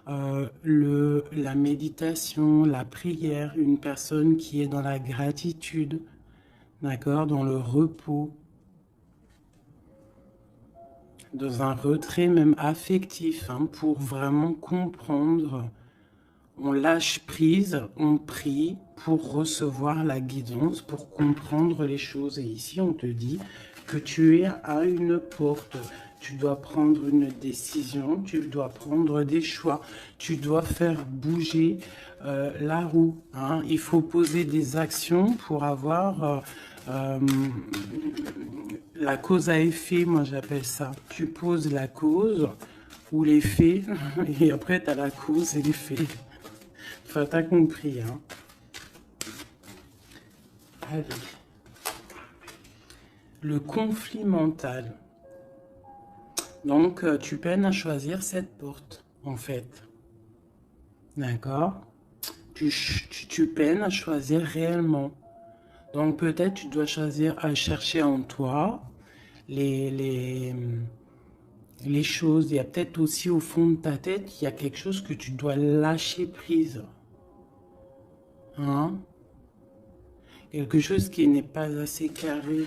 dans la méditation, la prière, une personne qui est dans la gratitude, d'accord, dans le repos, dans un retrait même affectif, hein, pour vraiment comprendre. On lâche prise, on prie pour recevoir la guidance, pour comprendre les choses. Et ici, on te dit que tu es à une porte. Tu dois prendre une décision, tu dois prendre des choix, tu dois faire bouger la roue, hein. Il faut poser des actions pour avoir la cause à effet, moi j'appelle ça. Tu poses la cause ou l'effet, et après tu as la cause et l'effet. Enfin, t'as compris, hein. Allez. Le conflit mental. Donc, tu peines à choisir cette porte, en fait. D'accord? Tu peines à choisir réellement. Donc, peut-être tu dois choisir à chercher en toi les choses. Il y a peut-être aussi au fond de ta tête, il y a quelque chose que tu dois lâcher prise. Hein? Quelque chose qui n'est pas assez carré.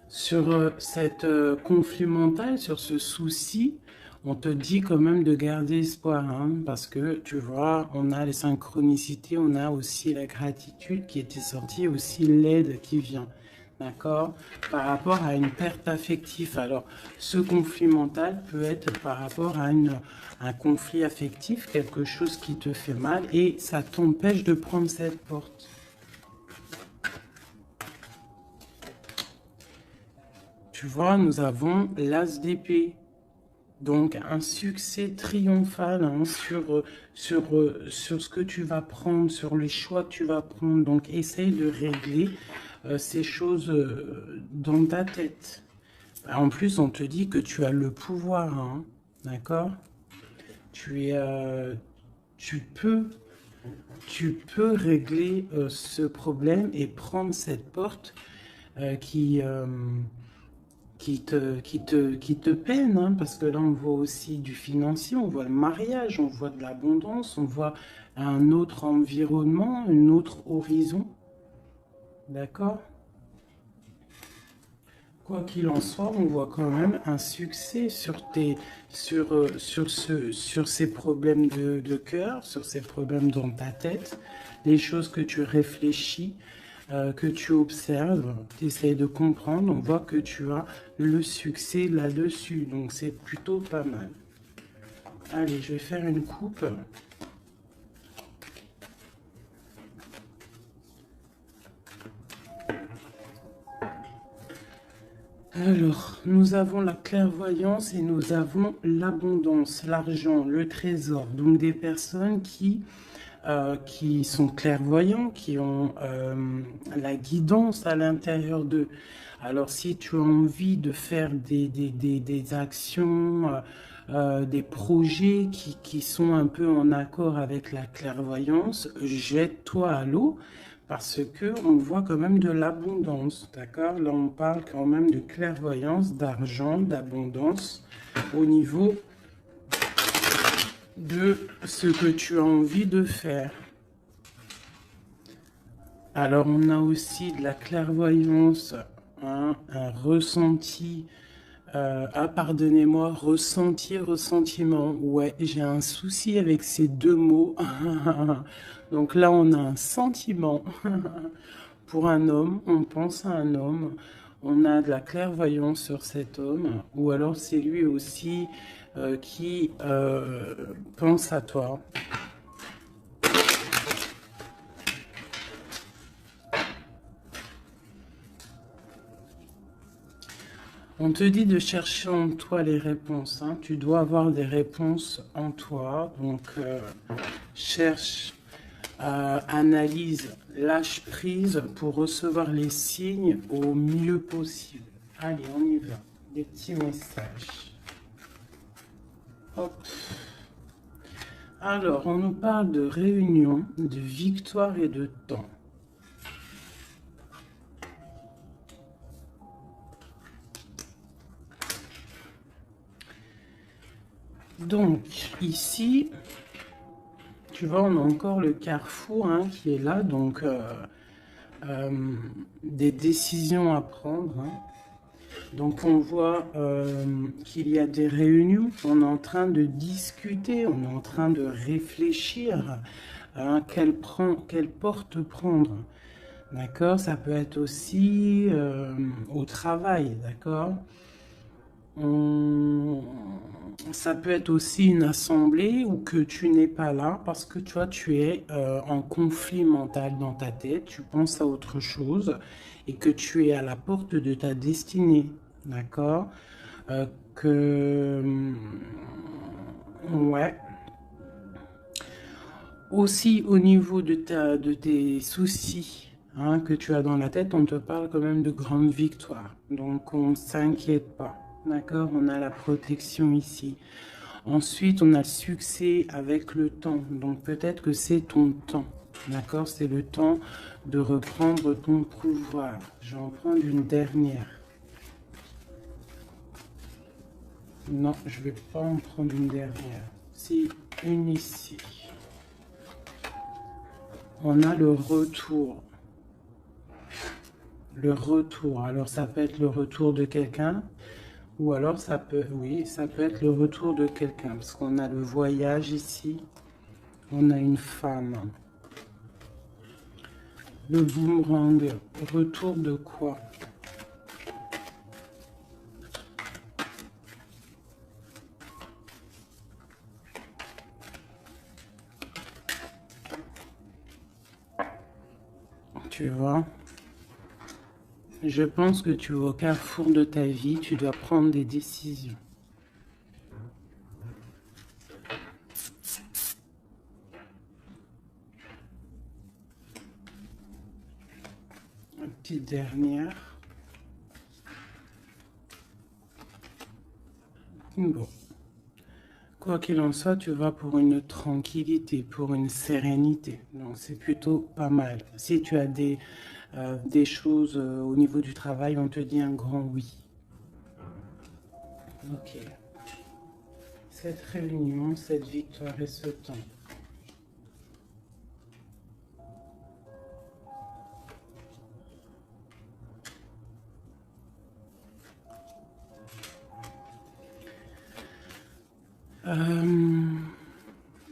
Sur cette conflit mental, sur ce souci, on te dit quand même de garder espoir, hein, parce que tu vois, on a les synchronicités, on a aussi la gratitude qui était sortie, aussi l'aide qui vient, d'accord, par rapport à une perte affective. Alors, ce conflit mental peut être par rapport à un conflit affectif, quelque chose qui te fait mal, et ça t'empêche de prendre cette porte. Tu vois, nous avons l'as d'épée. Donc, un succès triomphal, hein, sur ce que tu vas prendre, sur les choix que tu vas prendre. Donc, essaye de régler ces choses dans ta tête. En plus, on te dit que tu as le pouvoir, hein, d'accord? Tu peux, tu peux régler ce problème et prendre cette porte qui te peine, hein, parce que là, on voit aussi du financier, on voit le mariage, on voit de l'abondance, on voit un autre environnement, un autre horizon. D'accord? Quoi qu'il en soit, on voit quand même un succès sur ces problèmes de cœur, sur ces problèmes dans ta tête, les choses que tu réfléchis, que tu observes, tu essayes de comprendre, on voit que tu as le succès là-dessus, donc c'est plutôt pas mal. Allez, je vais faire une coupe. Alors, nous avons la clairvoyance et nous avons l'abondance, l'argent, le trésor. Donc des personnes qui sont clairvoyants, qui ont la guidance à l'intérieur d'eux. Alors, si tu as envie de faire des actions, des projets qui sont un peu en accord avec la clairvoyance, jette-toi à l'eau parce que on voit quand même de l'abondance, d'accord? Là, on parle quand même de clairvoyance, d'argent, d'abondance au niveau de ce que tu as envie de faire. Alors, on a aussi de la clairvoyance, hein, un ressenti. Pardonnez-moi, ressenti, ressentiment. Ouais, j'ai un souci avec ces deux mots. Donc là, on a un sentiment pour un homme, on pense à un homme, on a de la clairvoyance sur cet homme, ou alors c'est lui aussi qui pense à toi. On te dit de chercher en toi les réponses, hein. Tu dois avoir des réponses en toi. Donc, cherche, analyse, lâche prise pour recevoir les signes au mieux possible. Allez, on y va. Des petits messages. Hop. Alors, on nous parle de réunion, de victoire et de temps. Donc, ici, tu vois, on a encore le carrefour hein, qui est là. Donc, des décisions à prendre. Hein. Donc, on voit qu'il y a des réunions. On est en train de discuter. On est en train de réfléchir. Hein, quelle porte prendre. D'accord? Ça peut être aussi au travail. D'accord? Ça peut être aussi une assemblée où que tu n'es pas là parce que tu vois, tu es en conflit mental dans ta tête, tu penses à autre chose et que tu es à la porte de ta destinée, d'accord? Que ouais. Aussi au niveau de tes soucis hein, que tu as dans la tête, on te parle quand même de grandes victoires. Donc on ne s'inquiète pas. D'accord? On a la protection ici. Ensuite, on a le succès avec le temps. Donc peut-être que c'est ton temps. D'accord? C'est le temps de reprendre ton pouvoir. Je vais en prendre une dernière. Non, je ne vais pas en prendre une dernière. Si, une ici. On a le retour. Le retour. Alors ça peut être le retour de quelqu'un. Ou alors ça peut, oui, ça peut être le retour de quelqu'un. Parce qu'on a le voyage ici. On a une femme. Le boomerang. Retour de quoi? Tu vois? Je pense que tu es au carrefour de ta vie. Tu dois prendre des décisions. Une petite dernière. Bon. Quoi qu'il en soit, tu vas pour une tranquillité, pour une sérénité. Donc c'est plutôt pas mal. Si tu as des choses au niveau du travail, on te dit un grand oui. Ok. Cette réunion, cette victoire et ce temps.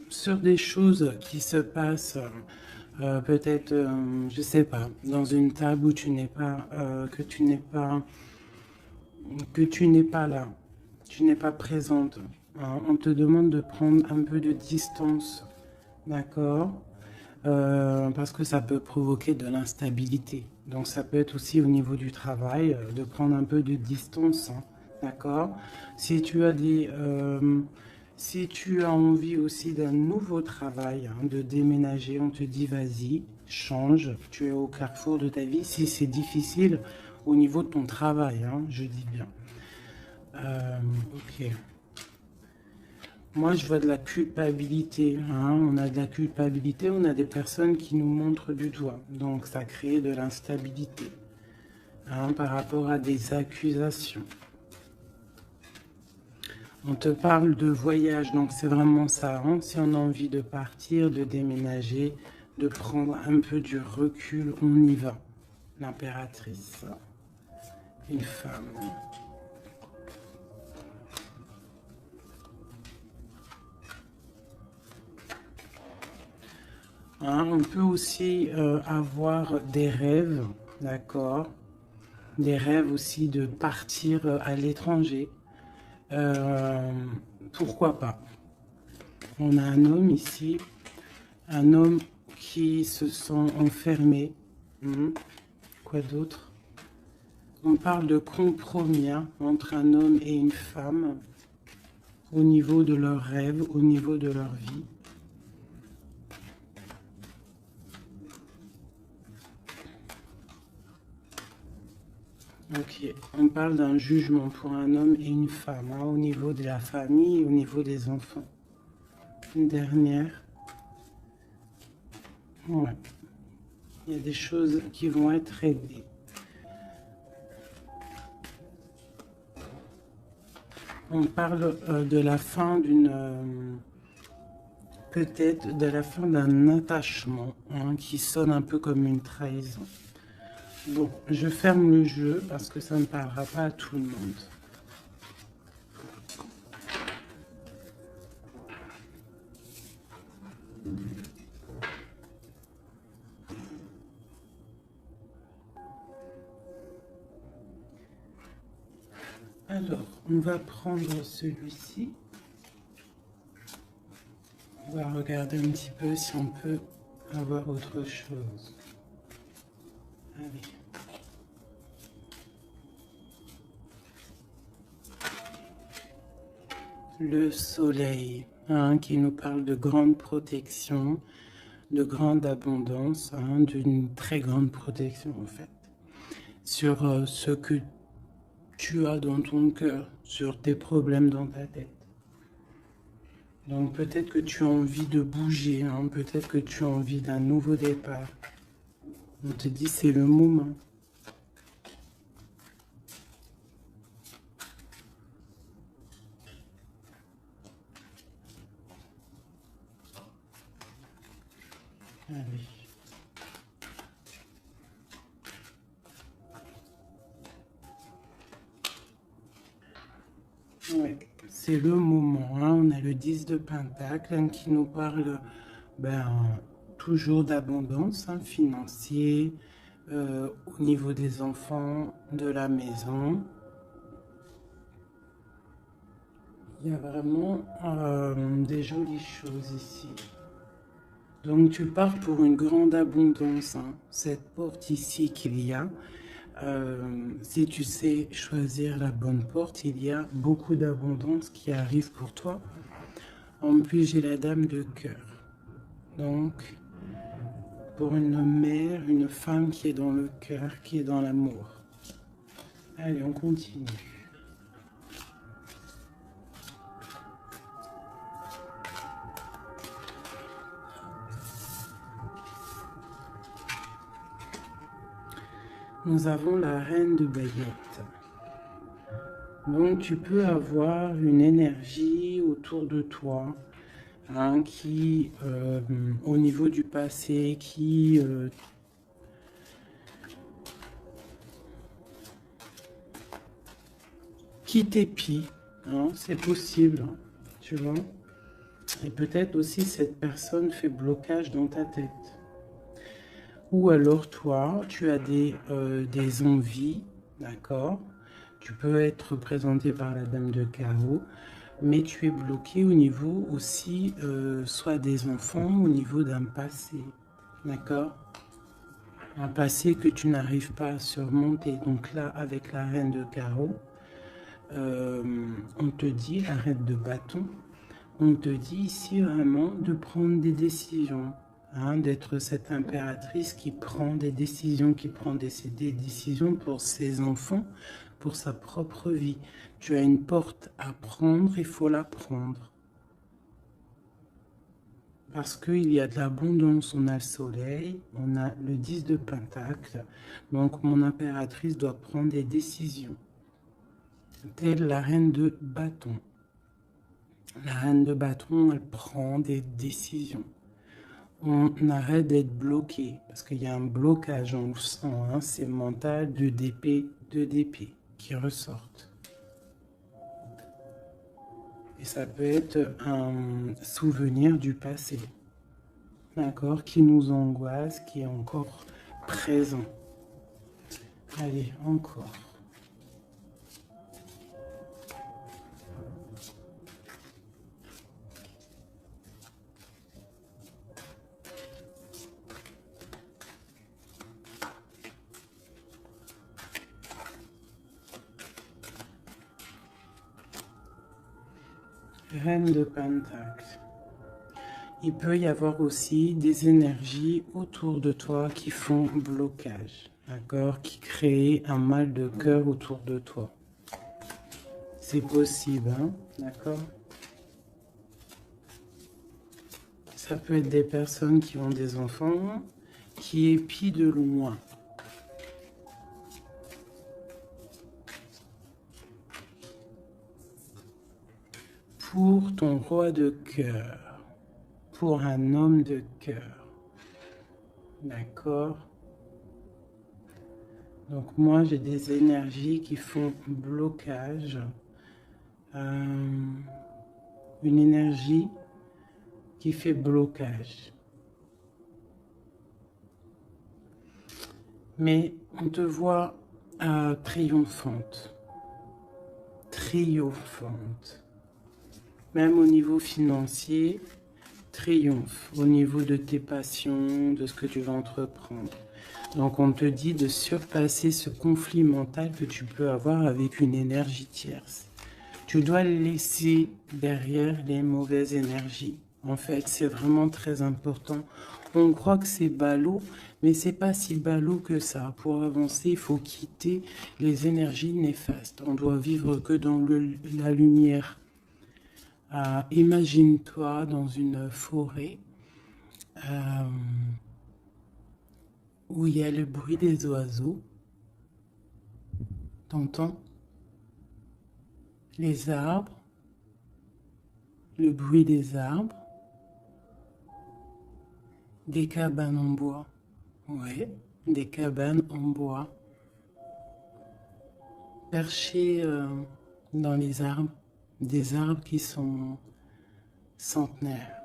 Sur des choses qui se passent, peut-être, je sais pas, dans une table où tu n'es pas, que tu n'es pas là, tu n'es pas présente. Hein. On te demande de prendre un peu de distance, d'accord? Parce que ça peut provoquer de l'instabilité. Donc ça peut être aussi au niveau du travail, de prendre un peu de distance, hein, d'accord? Si tu as si tu as envie aussi d'un nouveau travail, hein, de déménager, on te dit vas-y, change, tu es au carrefour de ta vie. Si c'est difficile au niveau de ton travail, hein, je dis bien. Ok. Moi, je vois de la culpabilité. Hein. On a de la culpabilité, on a des personnes qui nous montrent du doigt. Donc, ça crée de l'instabilité hein, par rapport à des accusations. On te parle de voyage, donc c'est vraiment ça. Hein. Si on a envie de partir, de déménager, de prendre un peu du recul, on y va. L'impératrice, une femme. Hein, on peut aussi avoir des rêves, d'accord? Des rêves aussi de partir à l'étranger. Pourquoi pas? On a un homme ici, un homme qui se sent enfermé. Quoi d'autre? On parle de compromis hein, entre un homme et une femme au niveau de leurs rêves, au niveau de leur vie. Ok, on parle d'un jugement pour un homme et une femme, hein, au niveau de la famille, au niveau des enfants. Une dernière. Ouais. Il y a des choses qui vont être réglées. On parle de la fin d'une... peut-être de la fin d'un attachement, hein, qui sonne un peu comme une trahison. Bon, je ferme le jeu parce que ça ne parlera pas à tout le monde. Alors, on va prendre celui-ci. On va regarder un petit peu si on peut avoir autre chose. Allez. Le soleil, hein, qui nous parle de grande protection, de grande abondance, hein, d'une très grande protection en fait, sur ce que tu as dans ton cœur, sur tes problèmes dans ta tête. Donc peut-être que tu as envie de bouger, hein, peut-être que tu as envie d'un nouveau départ. On te dit c'est le moment. Allez. Ouais, c'est le moment, hein. On a le 10 de Pentacle, hein, qui nous parle toujours d'abondance, hein, financier, au niveau des enfants, de la maison. Il y a vraiment des jolies choses ici. Donc tu pars pour une grande abondance, hein. Cette porte ici qu'il y a, si tu sais choisir la bonne porte, il y a beaucoup d'abondance qui arrive pour toi. En plus, j'ai la dame de cœur. Donc, pour une mère, une femme qui est dans le cœur, qui est dans l'amour. Allez, on continue. Nous avons la reine de baguettes. Donc, tu peux avoir une énergie autour de toi, hein, qui, au niveau du passé, qui t'épie, hein, c'est possible, hein, tu vois. Et peut-être aussi cette personne fait blocage dans ta tête. Ou alors toi, tu as des envies, d'accord? Tu peux être représenté par la dame de carreau, mais tu es bloqué au niveau aussi, soit des enfants, au niveau d'un passé, d'accord? Un passé que tu n'arrives pas à surmonter. Donc là, avec la reine de carreau, on te dit, la reine de bâton, on te dit ici vraiment de prendre des décisions, hein, d'être cette impératrice qui prend des décisions, qui prend des décisions pour ses enfants, pour sa propre vie. Tu as une porte à prendre, il faut la prendre. Parce qu'il y a de l'abondance, on a le soleil, on a le 10 de Pentacle, donc mon impératrice doit prendre des décisions. Telle la reine de bâton. La reine de bâton, elle prend des décisions. On arrête d'être bloqué, parce qu'il y a un blocage, on le sent, hein, c'est mental, de d'épée qui ressortent. Et ça peut être un souvenir du passé, d'accord, qui nous angoisse, qui est encore présent. Allez, encore. Reine de Pentacle. Il peut y avoir aussi des énergies autour de toi qui font blocage, d'accord, qui créent un mal de cœur autour de toi. C'est possible, hein, d'accord? Ça peut être des personnes qui ont des enfants, qui épient de loin. pour ton roi de cœur, pour un homme de cœur. D'accord? Donc moi, j'ai des énergies qui font blocage. Une énergie qui fait blocage. Mais on te voit triomphante. Triomphante. Même au niveau financier, triomphe. Au niveau de tes passions, de ce que tu vas entreprendre. Donc on te dit de surpasser ce conflit mental que tu peux avoir avec une énergie tierce. Tu dois laisser derrière les mauvaises énergies. En fait, c'est vraiment très important. On croit que c'est ballot, mais c'est pas si ballot que ça. Pour avancer, il faut quitter les énergies néfastes. On doit vivre que dans la lumière. Imagine-toi dans une forêt où il y a le bruit des oiseaux. T'entends? Les arbres, le bruit des arbres, des cabanes en bois. Ouais, des cabanes en bois. Perchées dans les arbres, des arbres qui sont centenaires.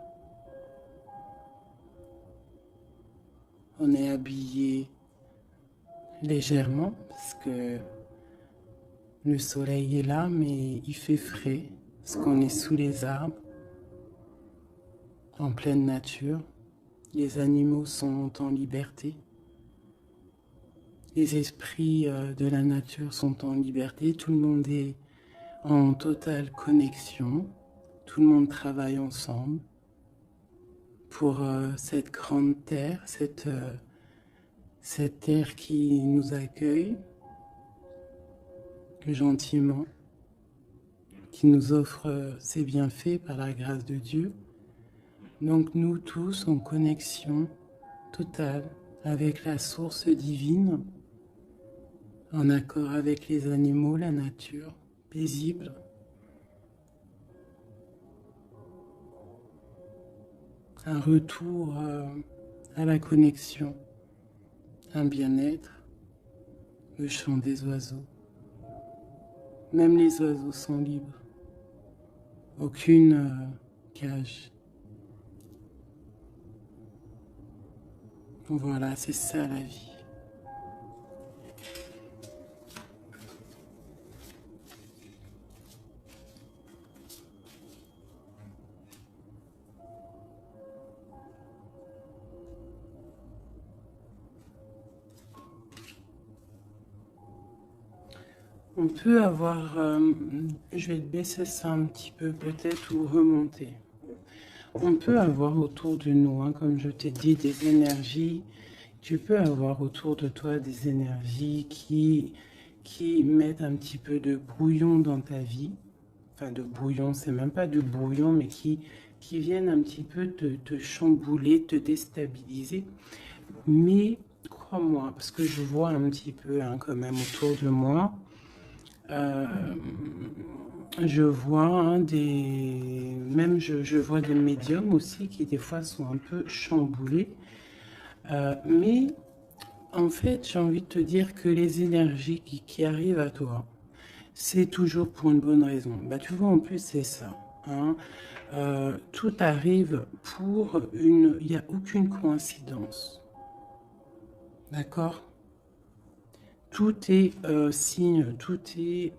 On est habillé légèrement parce que le soleil est là, mais il fait frais parce qu'on est sous les arbres, en pleine nature. Les animaux sont en liberté. Les esprits de la nature sont en liberté. Tout le monde est en totale connexion. Tout le monde travaille ensemble pour cette grande terre, cette terre qui nous accueille gentiment, qui nous offre ses bienfaits par la grâce de Dieu. Donc nous tous en connexion totale avec la source divine, en accord avec les animaux, la nature, paisible. Un retour à la connexion, un bien-être, le chant des oiseaux. Même les oiseaux sont libres. Aucune cage. Voilà, c'est ça la vie. On peut avoir, je vais baisser ça un petit peu peut-être ou remonter. On peut avoir autour de nous, hein, comme je t'ai dit, des énergies. Tu peux avoir autour de toi des énergies qui mettent un petit peu de brouillon dans ta vie. Enfin, de brouillon, c'est même pas du brouillon, mais qui viennent un petit peu te chambouler, te déstabiliser. Mais crois-moi, parce que je vois un petit peu hein, quand même autour de moi, je vois hein, même je vois des médiums aussi qui des fois sont un peu chamboulés. Mais en fait, j'ai envie de te dire que les énergies qui arrivent à toi, c'est toujours pour une bonne raison. Bah, tu vois, en plus, c'est ça. Hein. Tout arrive pour une... Il n'y a aucune coïncidence. D'accord? Tout est signe, tout est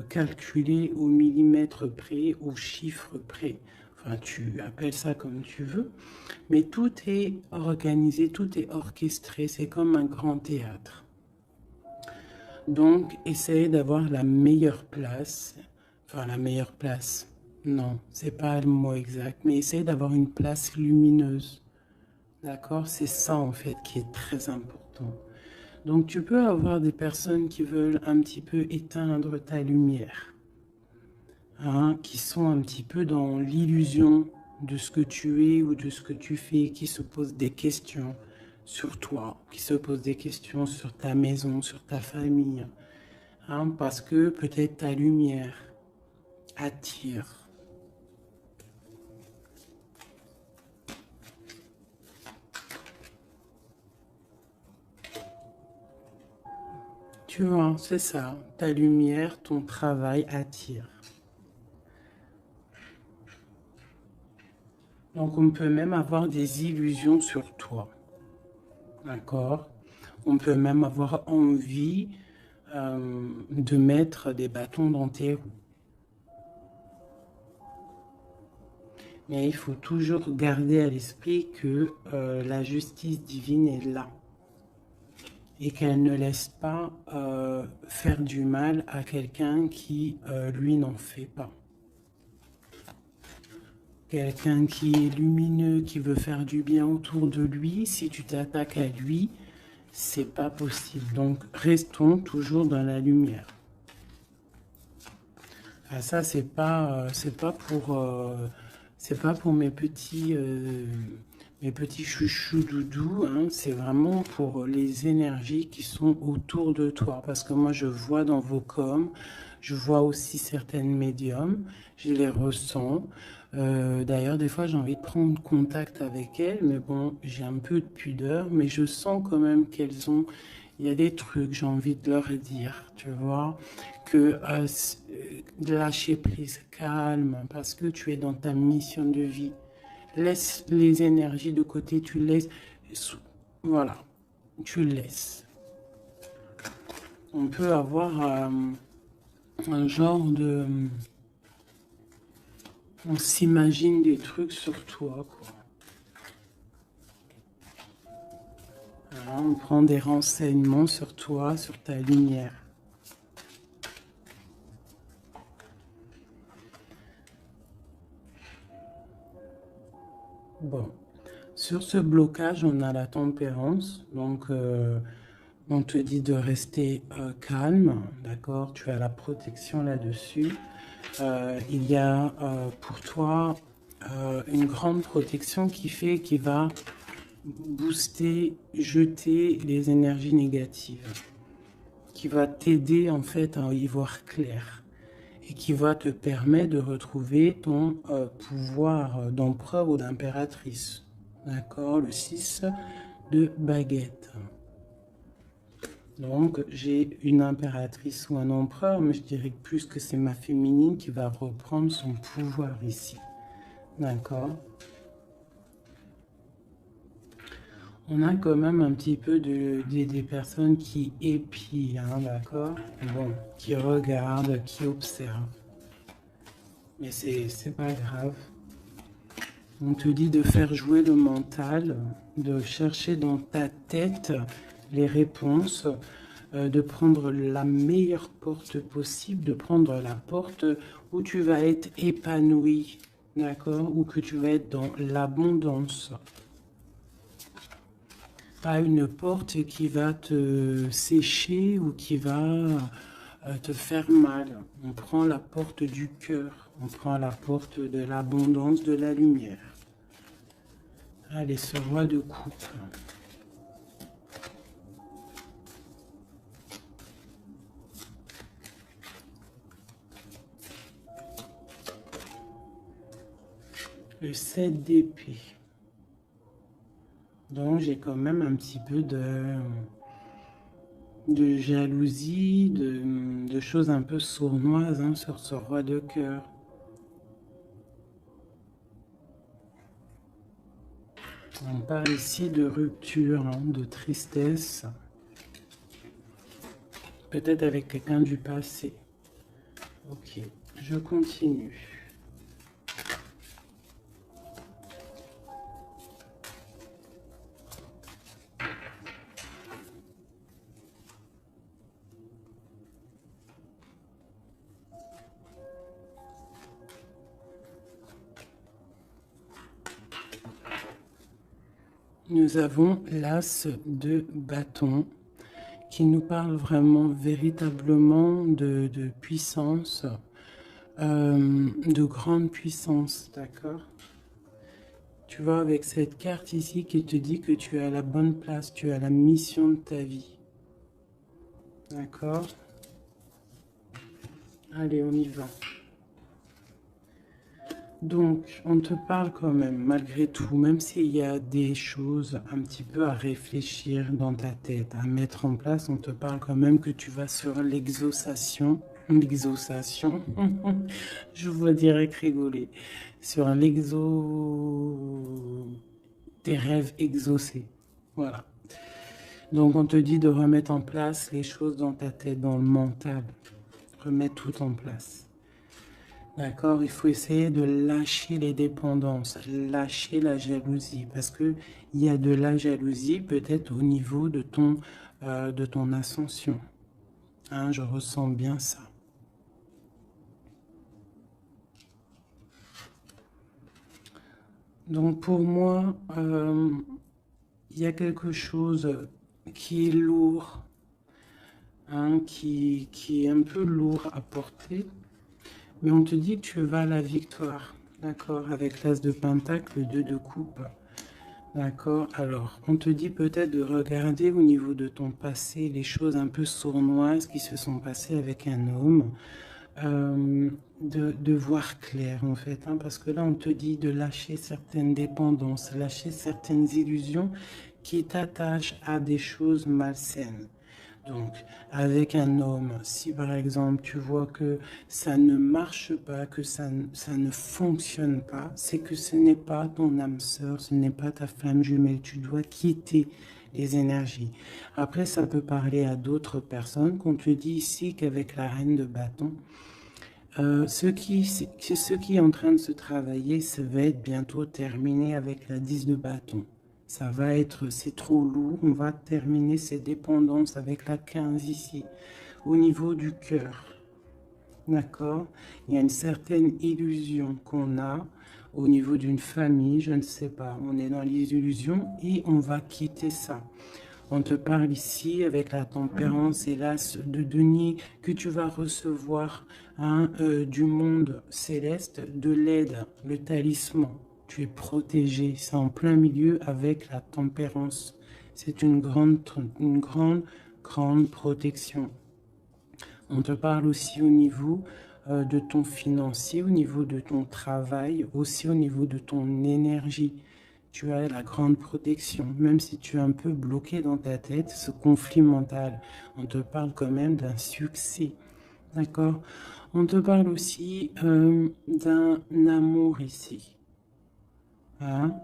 calculé au millimètre près, au chiffre près. Enfin, tu appelles ça comme tu veux. Mais tout est organisé, tout est orchestré. C'est comme un grand théâtre. Donc, essaye d'avoir la meilleure place. Enfin, la meilleure place. Non, c'est pas le mot exact. Mais essaye d'avoir une place lumineuse. D'accord? C'est ça, en fait, qui est très important. Donc tu peux avoir des personnes qui veulent un petit peu éteindre ta lumière, hein, qui sont un petit peu dans l'illusion de ce que tu es ou de ce que tu fais, qui se posent des questions sur toi, qui se posent des questions sur ta maison, sur ta famille, hein, parce que peut-être ta lumière attire Tu vois, c'est ça. Ta lumière, ton travail attire. Donc, on peut même avoir des illusions sur toi. D'accord? On peut même avoir envie de mettre des bâtons dans tes roues. Mais il faut toujours garder à l'esprit que la justice divine est là. Et qu'elle ne laisse pas faire du mal à quelqu'un qui, lui, n'en fait pas. Quelqu'un qui est lumineux, qui veut faire du bien autour de lui, si tu t'attaques à lui, c'est pas possible. Donc, restons toujours dans la lumière. Ah, ça, c'est pas pour mes petits chouchous doudous, hein. C'est vraiment pour les énergies qui sont autour de toi. Parce que moi, je vois dans vos coms, je vois aussi certaines médiums, je les ressens. D'ailleurs, des fois, j'ai envie de prendre contact avec elles, mais bon, j'ai un peu de pudeur, mais je sens quand même qu'elles ont... Il y a des trucs, j'ai envie de leur dire, tu vois, que lâcher prise, calme, parce que tu es dans ta mission de vie. Laisse les énergies de côté, tu laisses, voilà, tu laisses. On peut avoir un genre de... On s'imagine des trucs sur toi, quoi. Alors, on prend des renseignements sur toi, sur ta lumière. Bon, sur ce blocage, on a la tempérance. Donc, on te dit de rester calme, d'accord? Tu as la protection là-dessus. Il y a pour toi une grande protection qui va booster, jeter les énergies négatives, qui va t'aider en fait à y voir clair et qui va te permettre de retrouver ton pouvoir d'empereur ou d'impératrice. D'accord? Le 6 de baguette. Donc, j'ai une impératrice ou un empereur, mais je dirais plus que c'est ma féminine qui va reprendre son pouvoir ici. D'accord? On a quand même un petit peu des personnes qui épient, hein, d'accord? Bon, qui regardent, qui observent. Mais c'est pas grave. On te dit de faire jouer le mental, de chercher dans ta tête les réponses, de prendre la meilleure porte possible, de prendre la porte où tu vas être épanoui, d'accord? Ou que tu vas être dans l'abondance. Pas une porte qui va te sécher ou qui va te faire mal. On prend la porte du cœur, on prend la porte de l'abondance, de la lumière. Allez, ce roi de coupe. Le 7 d'épée. Donc j'ai quand même un petit peu de jalousie, de choses un peu sournoises, hein, sur ce roi de cœur. On parle ici de rupture, hein, de tristesse. Peut-être avec quelqu'un du passé. Ok, je continue. Nous avons l'as de bâton qui nous parle vraiment véritablement de puissance, de grande puissance, d'accord? Tu vois, avec cette carte ici qui te dit que tu es à la bonne place, tu as la mission de ta vie. D'accord? Allez, on y va. Donc, on te parle quand même, malgré tout, même s'il y a des choses un petit peu à réfléchir dans ta tête, à mettre en place, on te parle quand même que tu vas sur l'exaucation. L'exaucation, je vois direct rigoler. Sur tes rêves exaucés. Voilà. Donc, on te dit de remettre en place les choses dans ta tête, dans le mental. Remettre tout en place. D'accord, il faut essayer de lâcher les dépendances, lâcher la jalousie, parce que il y a de la jalousie peut-être au niveau de ton ascension. Hein, je ressens bien ça. Donc pour moi, il y a quelque chose qui est lourd, hein, qui est un peu lourd à porter, mais on te dit que tu vas à la victoire, d'accord, avec l'as de pentacle, le 2 de coupe. D'accord. Alors, on te dit peut-être de regarder au niveau de ton passé les choses un peu sournoises qui se sont passées avec un homme, de voir clair en fait, hein, parce que là on te dit de lâcher certaines dépendances, lâcher certaines illusions qui t'attachent à des choses malsaines. Donc, avec un homme, si par exemple tu vois que ça ne marche pas, que ça ne fonctionne pas, c'est que ce n'est pas ton âme sœur, ce n'est pas ta flamme jumelle. Tu dois quitter les énergies. Après, ça peut parler à d'autres personnes, qu'on te dit ici qu'avec la reine de bâton, ce qui est en train de se travailler, ça va être bientôt terminé avec la 10 de bâton. Ça va être, c'est trop lourd, on va terminer ces dépendances avec la 15 ici, au niveau du cœur. D'accord? Il y a une certaine illusion qu'on a au niveau d'une famille, je ne sais pas. On est dans les illusions et on va quitter ça. On te parle ici avec la tempérance et l'as de denier que tu vas recevoir, hein, du monde céleste, de l'aide, le talisman. Tu es protégé, c'est en plein milieu avec la tempérance. C'est une grande protection. On te parle aussi au niveau de ton financier, au niveau de ton travail, aussi au niveau de ton énergie. Tu as la grande protection, même si tu es un peu bloqué dans ta tête, ce conflit mental. On te parle quand même d'un succès. D'accord? On te parle aussi d'un amour ici. Hein?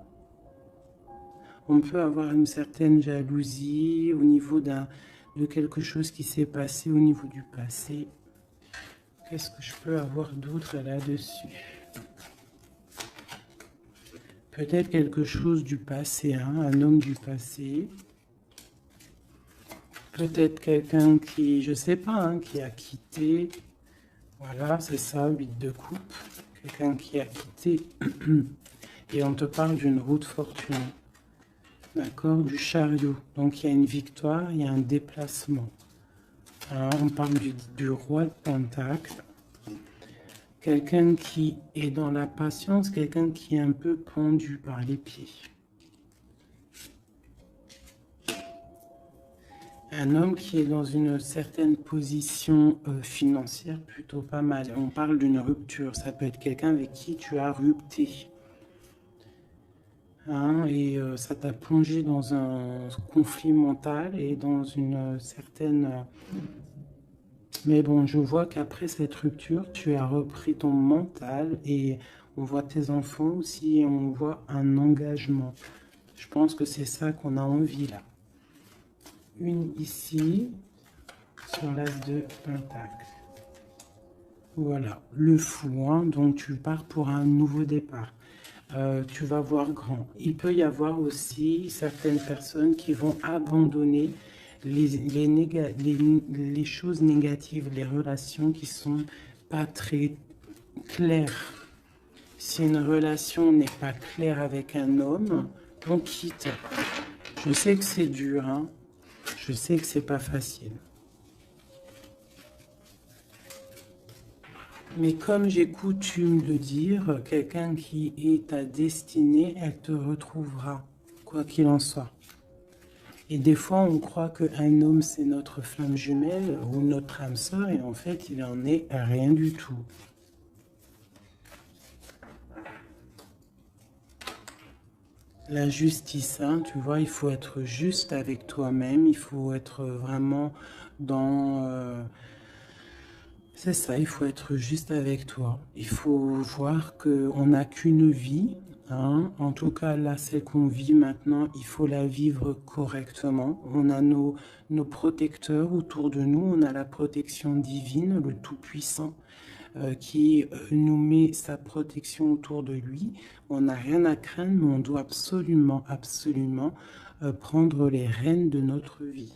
On peut avoir une certaine jalousie au niveau de quelque chose qui s'est passé au niveau du passé. Qu'est-ce que je peux avoir d'autre là-dessus? Peut-être quelque chose du passé, hein, un homme du passé. Peut-être quelqu'un qui, je sais pas, hein, qui a quitté. Voilà, c'est ça, 8 de coupe. Quelqu'un qui a quitté. Et on te parle d'une route fortune. D'accord, du chariot. Donc il y a une victoire, il y a un déplacement. Alors, on parle du roi de Pentacle. Quelqu'un qui est dans la patience, quelqu'un qui est un peu pendu par les pieds. Un homme qui est dans une certaine position financière plutôt pas mal. On parle d'une rupture. Ça peut être quelqu'un avec qui tu as rupté. Hein, et ça t'a plongé dans un conflit mental et dans une certaine... Mais bon, je vois qu'après cette rupture, tu as repris ton mental et on voit tes enfants aussi et on voit un engagement. Je pense que c'est ça qu'on a envie là. Une ici, sur l'as de pentacle. Voilà, le fou, hein, donc tu pars pour un nouveau départ. Tu vas voir grand. Il peut y avoir aussi certaines personnes qui vont abandonner les choses négatives, les relations qui sont pas très claires. Si une relation n'est pas claire avec un homme, on quitte. Je sais que c'est dur, hein. Je sais que c'est pas facile. Mais comme j'ai coutume de dire, quelqu'un qui est ta destinée, elle te retrouvera, quoi qu'il en soit. Et des fois, on croit qu'un homme, c'est notre flamme jumelle ou notre âme sœur, et en fait, il en est rien du tout. La justice, hein, tu vois, il faut être juste avec toi-même, il faut être vraiment dans... c'est ça, il faut être juste avec toi. Il faut voir qu'on n'a qu'une vie, hein. En tout cas, là, celle qu'on vit maintenant, il faut la vivre correctement. On a nos protecteurs autour de nous, on a la protection divine, le Tout-Puissant, qui nous met sa protection autour de lui. On n'a rien à craindre, mais on doit absolument, absolument prendre les rênes de notre vie.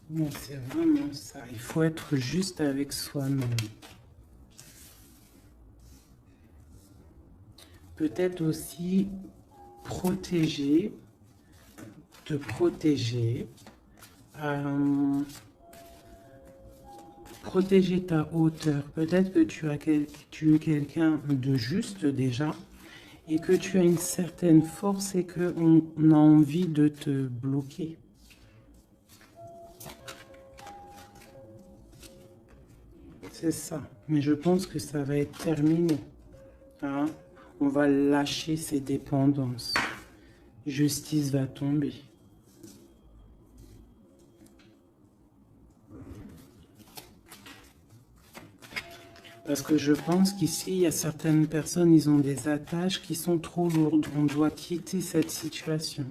Non, c'est vraiment ça. Il faut être juste avec soi-même. Peut-être aussi protéger, te protéger, protéger ta hauteur. Peut-être que tu es quelqu'un de juste déjà et que tu as une certaine force et qu'on a envie de te bloquer. C'est ça. Mais je pense que ça va être terminé. Hein? On va lâcher ces dépendances. Justice va tomber. Parce que je pense qu'ici, il y a certaines personnes, ils ont des attaches qui sont trop lourdes. On doit quitter cette situation.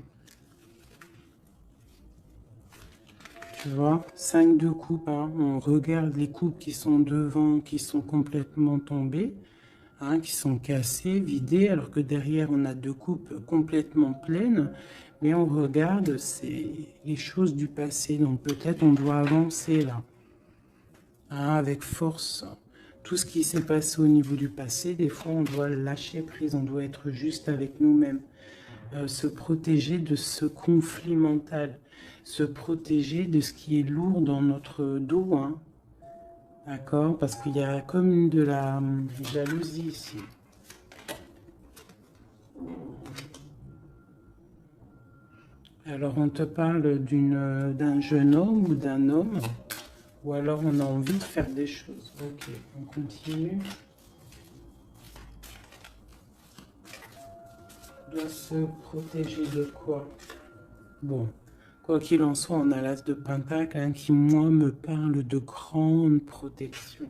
Tu vois, 5 de coupe, hein. On regarde les coupes qui sont devant, qui sont complètement tombées, hein, qui sont cassées, vidées, alors que derrière, on a 2 coupes complètement pleines. Mais on regarde, c'est les choses du passé. Donc peut-être on doit avancer là, hein, avec force. Tout ce qui s'est passé au niveau du passé, des fois, on doit lâcher prise, on doit être juste avec nous-mêmes. Se protéger de ce conflit mental, se protéger de ce qui est lourd dans notre dos, hein. D'accord? Parce qu'il y a comme de la jalousie ici. Alors on te parle d'un jeune homme ou d'un homme, ou alors on a envie de faire des choses. Ok, on continue. Doit se protéger de quoi? Bon, quoi qu'il en soit, on a l'as de Pentacle, hein, qui, moi, me parle de grande protection.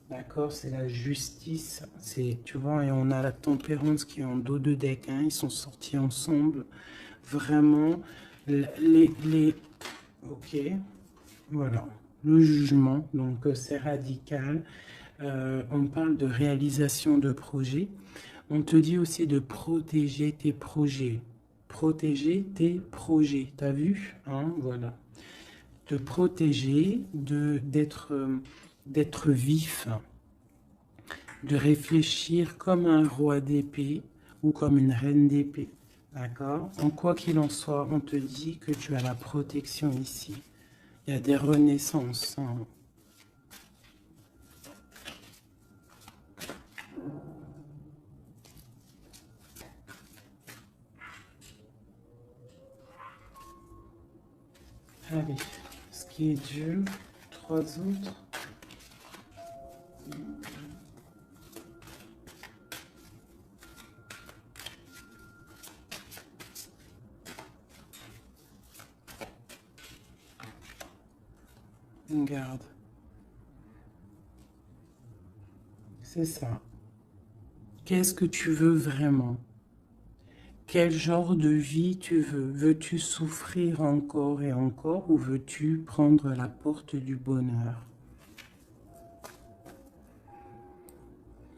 D'accord? C'est la justice. C'est, tu vois, et on a la tempérance qui est en dos de deck, hein, ils sont sortis ensemble. Vraiment, ok, voilà. Le jugement, donc c'est radical. On parle de réalisation de projets. On te dit aussi de protéger tes projets. Protéger tes projets. T'as vu? Hein, voilà. Te protéger, d'être vif, de réfléchir comme un roi d'épée ou comme une reine d'épée. D'accord? En quoi qu'il en soit, on te dit que tu as la protection ici. Il y a des renaissances, hein. Allez, ce qui est Dieu, 3 autres. Garde. C'est ça. Qu'est-ce que tu veux vraiment? Quel genre de vie tu veux? Veux-tu souffrir encore et encore ou veux-tu prendre la porte du bonheur?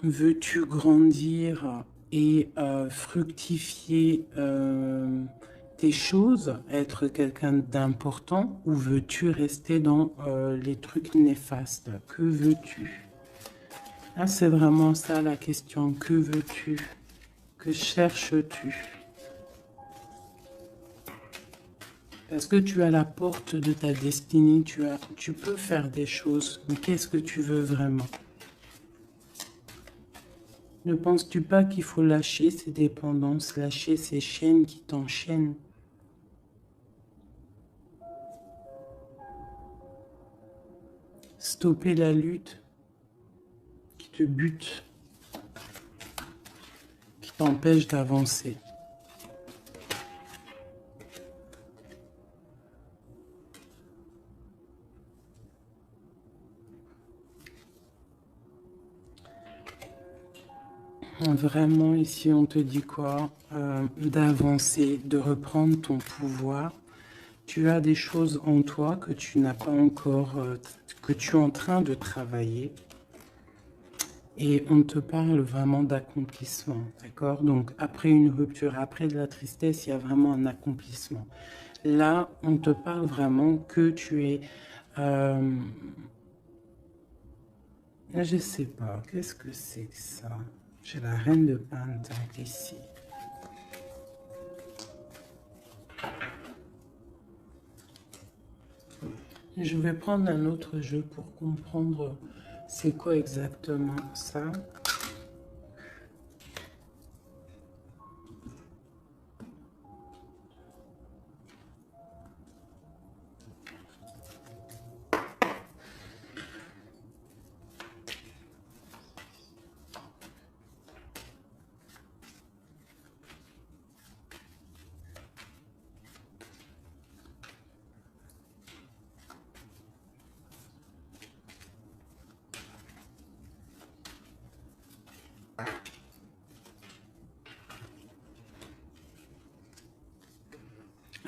Veux-tu grandir et fructifier tes choses, être quelqu'un d'important ou veux-tu rester dans les trucs néfastes? Que veux-tu? Ah, c'est vraiment ça la question. Que veux-tu? Que cherches-tu? Parce que tu as la porte de ta destinée, tu peux faire des choses, mais qu'est-ce que tu veux vraiment? Ne penses-tu pas qu'il faut lâcher ces dépendances, lâcher ces chaînes qui t'enchaînent? stopper la lutte qui te bute, qui t'empêche d'avancer. Vraiment, ici, on te dit quoi? D'avancer, de reprendre ton pouvoir. Tu as des choses en toi que tu n'as pas encore, que tu es en train de travailler. Et on te parle vraiment d'accomplissement, d'accord? Donc, après une rupture, après de la tristesse, il y a vraiment un accomplissement. Là, on te parle vraiment que tu es... je sais pas, qu'est-ce que c'est que ça? J'ai la reine de Pentacle ici. Je vais prendre un autre jeu pour comprendre c'est quoi exactement ça.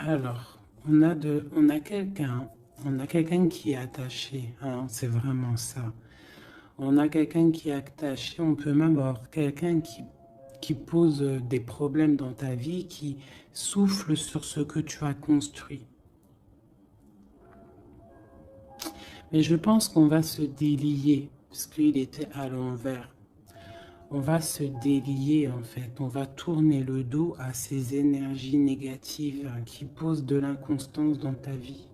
Alors, on a quelqu'un qui est attaché, hein, c'est vraiment ça. On a quelqu'un qui est attaché, on peut même avoir quelqu'un qui pose des problèmes dans ta vie, qui souffle sur ce que tu as construit. Mais je pense qu'on va se délier, parce qu'il était à l'envers. On va se délier en fait, on va tourner le dos à ces énergies négatives qui posent de l'inconstance dans ta vie.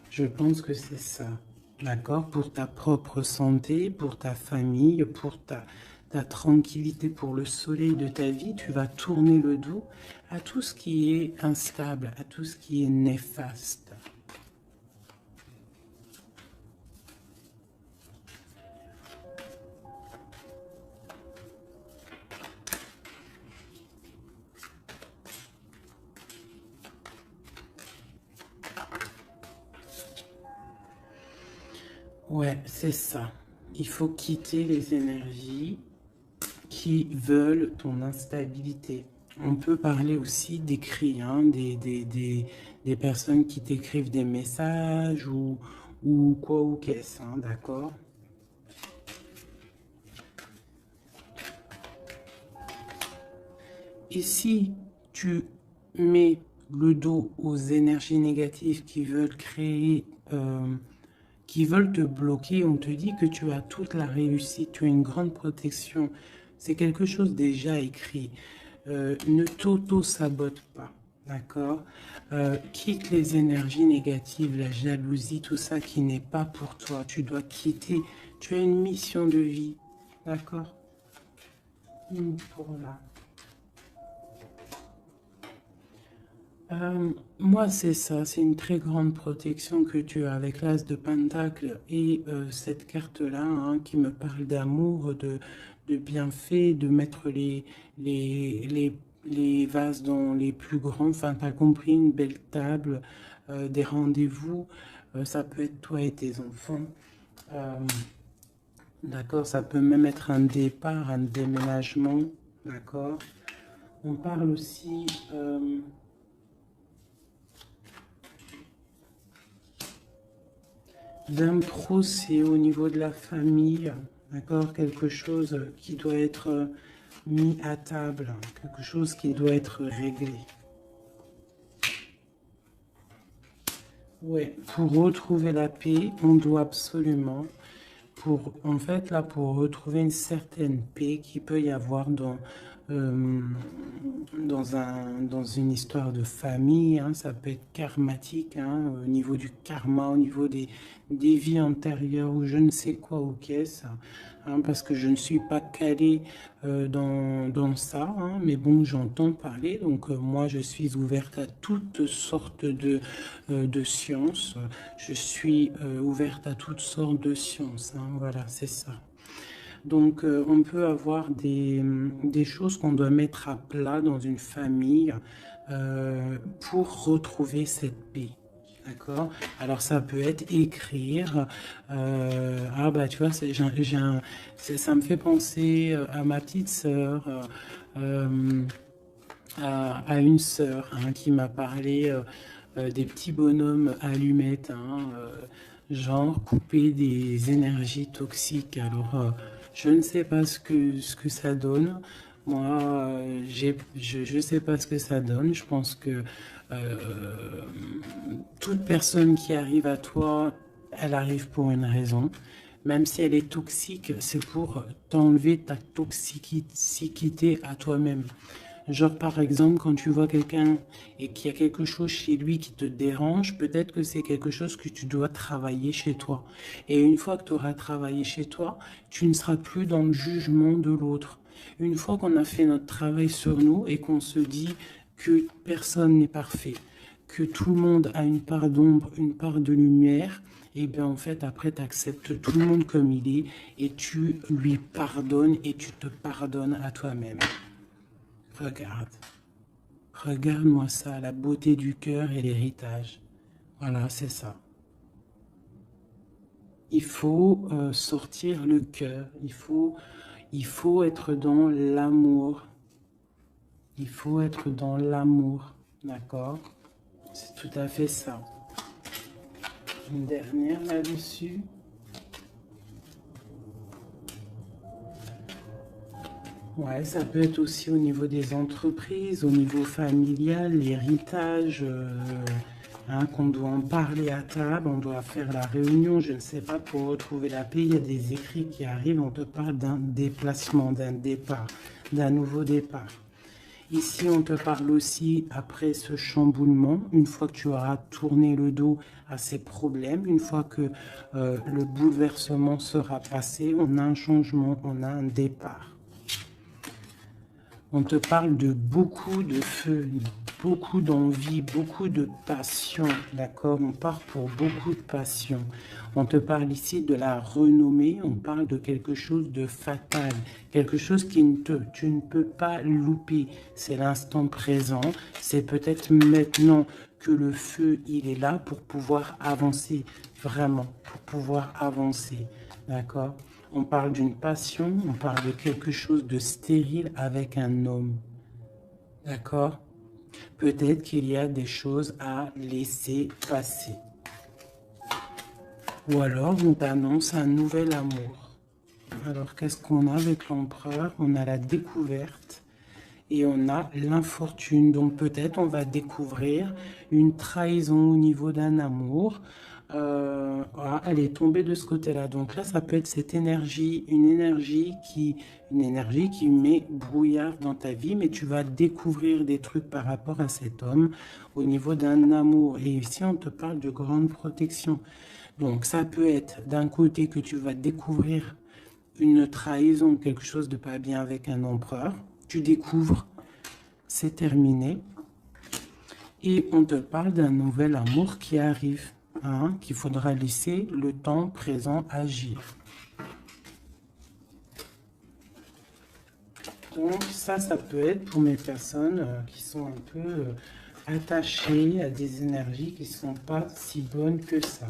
Je pense que c'est ça, d'accord? Pour ta propre santé, pour ta famille, pour ta tranquillité, pour le soleil de ta vie, tu vas tourner le dos à tout ce qui est instable, à tout ce qui est néfaste. Ouais, c'est ça. Il faut quitter les énergies qui veulent ton instabilité. On peut parler aussi d'écrits, hein, des personnes qui t'écrivent des messages ou quoi ou qu'est-ce, hein, d'accord? Et si tu mets le dos aux énergies négatives qui veulent créer, qui veulent te bloquer, on te dit que tu as toute la réussite, tu as une grande protection. C'est quelque chose déjà écrit. Ne t'auto-sabote pas, d'accord? Quitte les énergies négatives, la jalousie, tout ça qui n'est pas pour toi. Tu dois quitter. Tu as une mission de vie, d'accord? Pour là. Moi, c'est ça, c'est une très grande protection que tu as avec l'As de Pentacle et cette carte-là, hein, qui me parle d'amour, de bienfaits, de mettre les vases dans les plus grands, enfin, t'as compris, une belle table, des rendez-vous, ça peut être toi et tes enfants. D'accord, ça peut même être un départ, un déménagement, d'accord. On parle aussi... d'impro, c'est au niveau de la famille, d'accord? Quelque chose qui doit être mis à table, quelque chose qui doit être réglé. Ouais, pour retrouver la paix, on doit absolument, en fait, là, pour retrouver une certaine paix qu'il peut y avoir euh, dans une histoire de famille, hein, ça peut être karmatique, hein, au niveau du karma, au niveau des vies antérieures ou je ne sais quoi ou qu'est-ce, hein, parce que je ne suis pas calée dans ça, hein, mais bon, j'entends parler, donc moi je suis ouverte à toutes sortes de sciences, je suis ouverte à toutes sortes de sciences, hein, voilà, c'est ça. Donc, on peut avoir des choses qu'on doit mettre à plat dans une famille pour retrouver cette paix. D'accord? Alors, ça peut être écrire. Ah, bah, tu vois, ça me fait penser à ma petite sœur, euh, à une sœur hein, qui m'a parlé des petits bonhommes allumettes, hein, genre couper des énergies toxiques. Alors, je ne sais pas ce que ça donne. Moi, je ne sais pas ce que ça donne. Je pense que toute personne qui arrive à toi, elle arrive pour une raison. Même si elle est toxique, c'est pour t'enlever ta toxicité à toi-même. Genre, par exemple, quand tu vois quelqu'un et qu'il y a quelque chose chez lui qui te dérange, peut-être que c'est quelque chose que tu dois travailler chez toi. Et une fois que tu auras travaillé chez toi, tu ne seras plus dans le jugement de l'autre. Une fois qu'on a fait notre travail sur nous et qu'on se dit que personne n'est parfait, que tout le monde a une part d'ombre, une part de lumière, et bien en fait après tu acceptes tout le monde comme il est et tu lui pardonnes et tu te pardonnes à toi-même. Regarde, regarde-moi ça, la beauté du cœur et l'héritage. Voilà, c'est ça. Il faut sortir le cœur, il faut être dans l'amour. Il faut être dans l'amour, d'accord? C'est tout à fait ça. Une dernière là-dessus. Ouais, ça peut être aussi au niveau des entreprises, au niveau familial, l'héritage, hein, qu'on doit en parler à table, on doit faire la réunion, je ne sais pas, pour retrouver la paix. Il y a des écrits qui arrivent, on te parle d'un déplacement, d'un départ, d'un nouveau départ. Ici, on te parle aussi, après ce chamboulement, une fois que tu auras tourné le dos à ces problèmes, une fois que le bouleversement sera passé, on a un changement, on a un départ. On te parle de beaucoup de feu, beaucoup d'envie, beaucoup de passion, d'accord? On part pour beaucoup de passion. On te parle ici de la renommée, on parle de quelque chose de fatal, quelque chose tu ne peux pas louper. C'est l'instant présent, c'est peut-être maintenant que le feu, il est là pour pouvoir avancer, vraiment, pour pouvoir avancer, d'accord? On parle d'une passion, on parle de quelque chose de stérile avec un homme. D'accord? Peut-être qu'il y a des choses à laisser passer. Ou alors on t'annonce un nouvel amour. Alors qu'est-ce qu'on a avec l'empereur? On a la découverte et on a l'infortune. Donc peut-être on va découvrir une trahison au niveau d'un amour. Voilà, elle est tombée de ce côté-là. Donc là, ça peut être cette énergie, une énergie qui met brouillard dans ta vie, mais tu vas découvrir des trucs par rapport à cet homme au niveau d'un amour. Et ici, on te parle de grande protection. Donc ça peut être d'un côté que tu vas découvrir une trahison, quelque chose de pas bien avec un empereur. Tu découvres, c'est terminé. Et on te parle d'un nouvel amour qui arrive, hein, qu'il faudra laisser le temps présent agir. Donc ça peut être pour mes personnes qui sont un peu attachées à des énergies qui ne sont pas si bonnes que ça.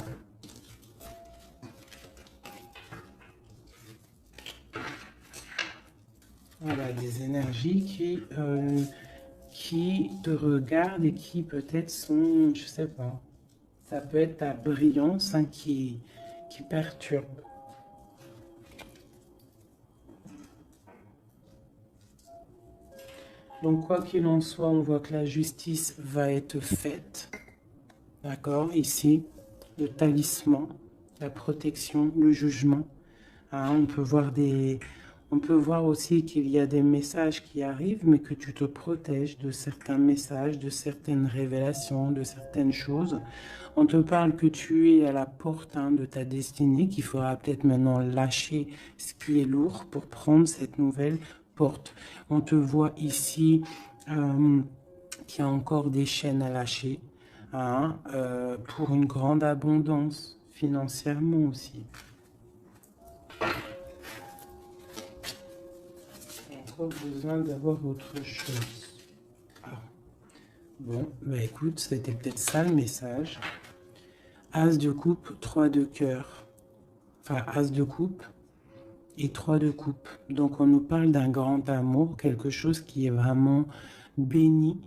Voilà, des énergies qui te regardent et qui peut-être sont, je sais pas, ça peut être ta brillance hein, qui perturbe. Donc quoi qu'il en soit, on voit que la justice va être faite. D'accord? Ici, le talisman, la protection, le jugement. Hein, On peut voir aussi qu'il y a des messages qui arrivent, mais que tu te protèges de certains messages, de certaines révélations, de certaines choses. On te parle que tu es à la porte de ta destinée, qu'il faudra peut-être maintenant lâcher ce qui est lourd pour prendre cette nouvelle porte. On te voit ici qu'il y a encore des chaînes à lâcher, hein, pour une grande abondance, financièrement aussi. Encore besoin d'avoir autre chose. Ah. Bon, bah écoute, c'était peut-être ça le message. As de coupe, 3 de cœur. Enfin, As de coupe et 3 de coupe. Donc on nous parle d'un grand amour, quelque chose qui est vraiment béni,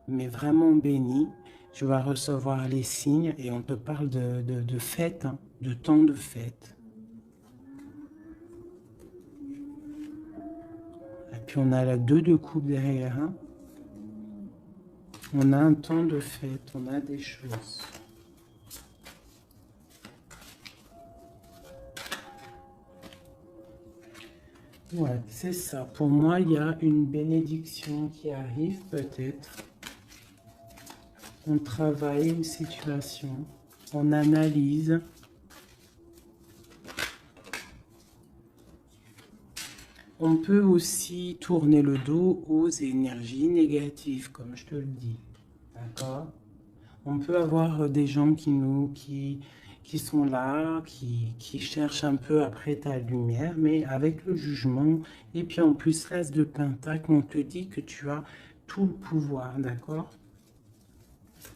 mais vraiment béni. Tu vas recevoir les signes et on te parle de fête, hein, de temps de fête. Et puis on a la 2 de coupe derrière. Hein. On a un temps de fête, on a des choses. Ouais, c'est ça. Pour moi, il y a une bénédiction qui arrive peut-être. On travaille une situation, on analyse. On peut aussi tourner le dos aux énergies négatives, comme je te le dis. D'accord? On peut avoir des gens qui sont là, qui cherchent un peu après ta lumière, mais avec le jugement. Et puis en plus, l'as de pentacle, on te dit que tu as tout le pouvoir, d'accord?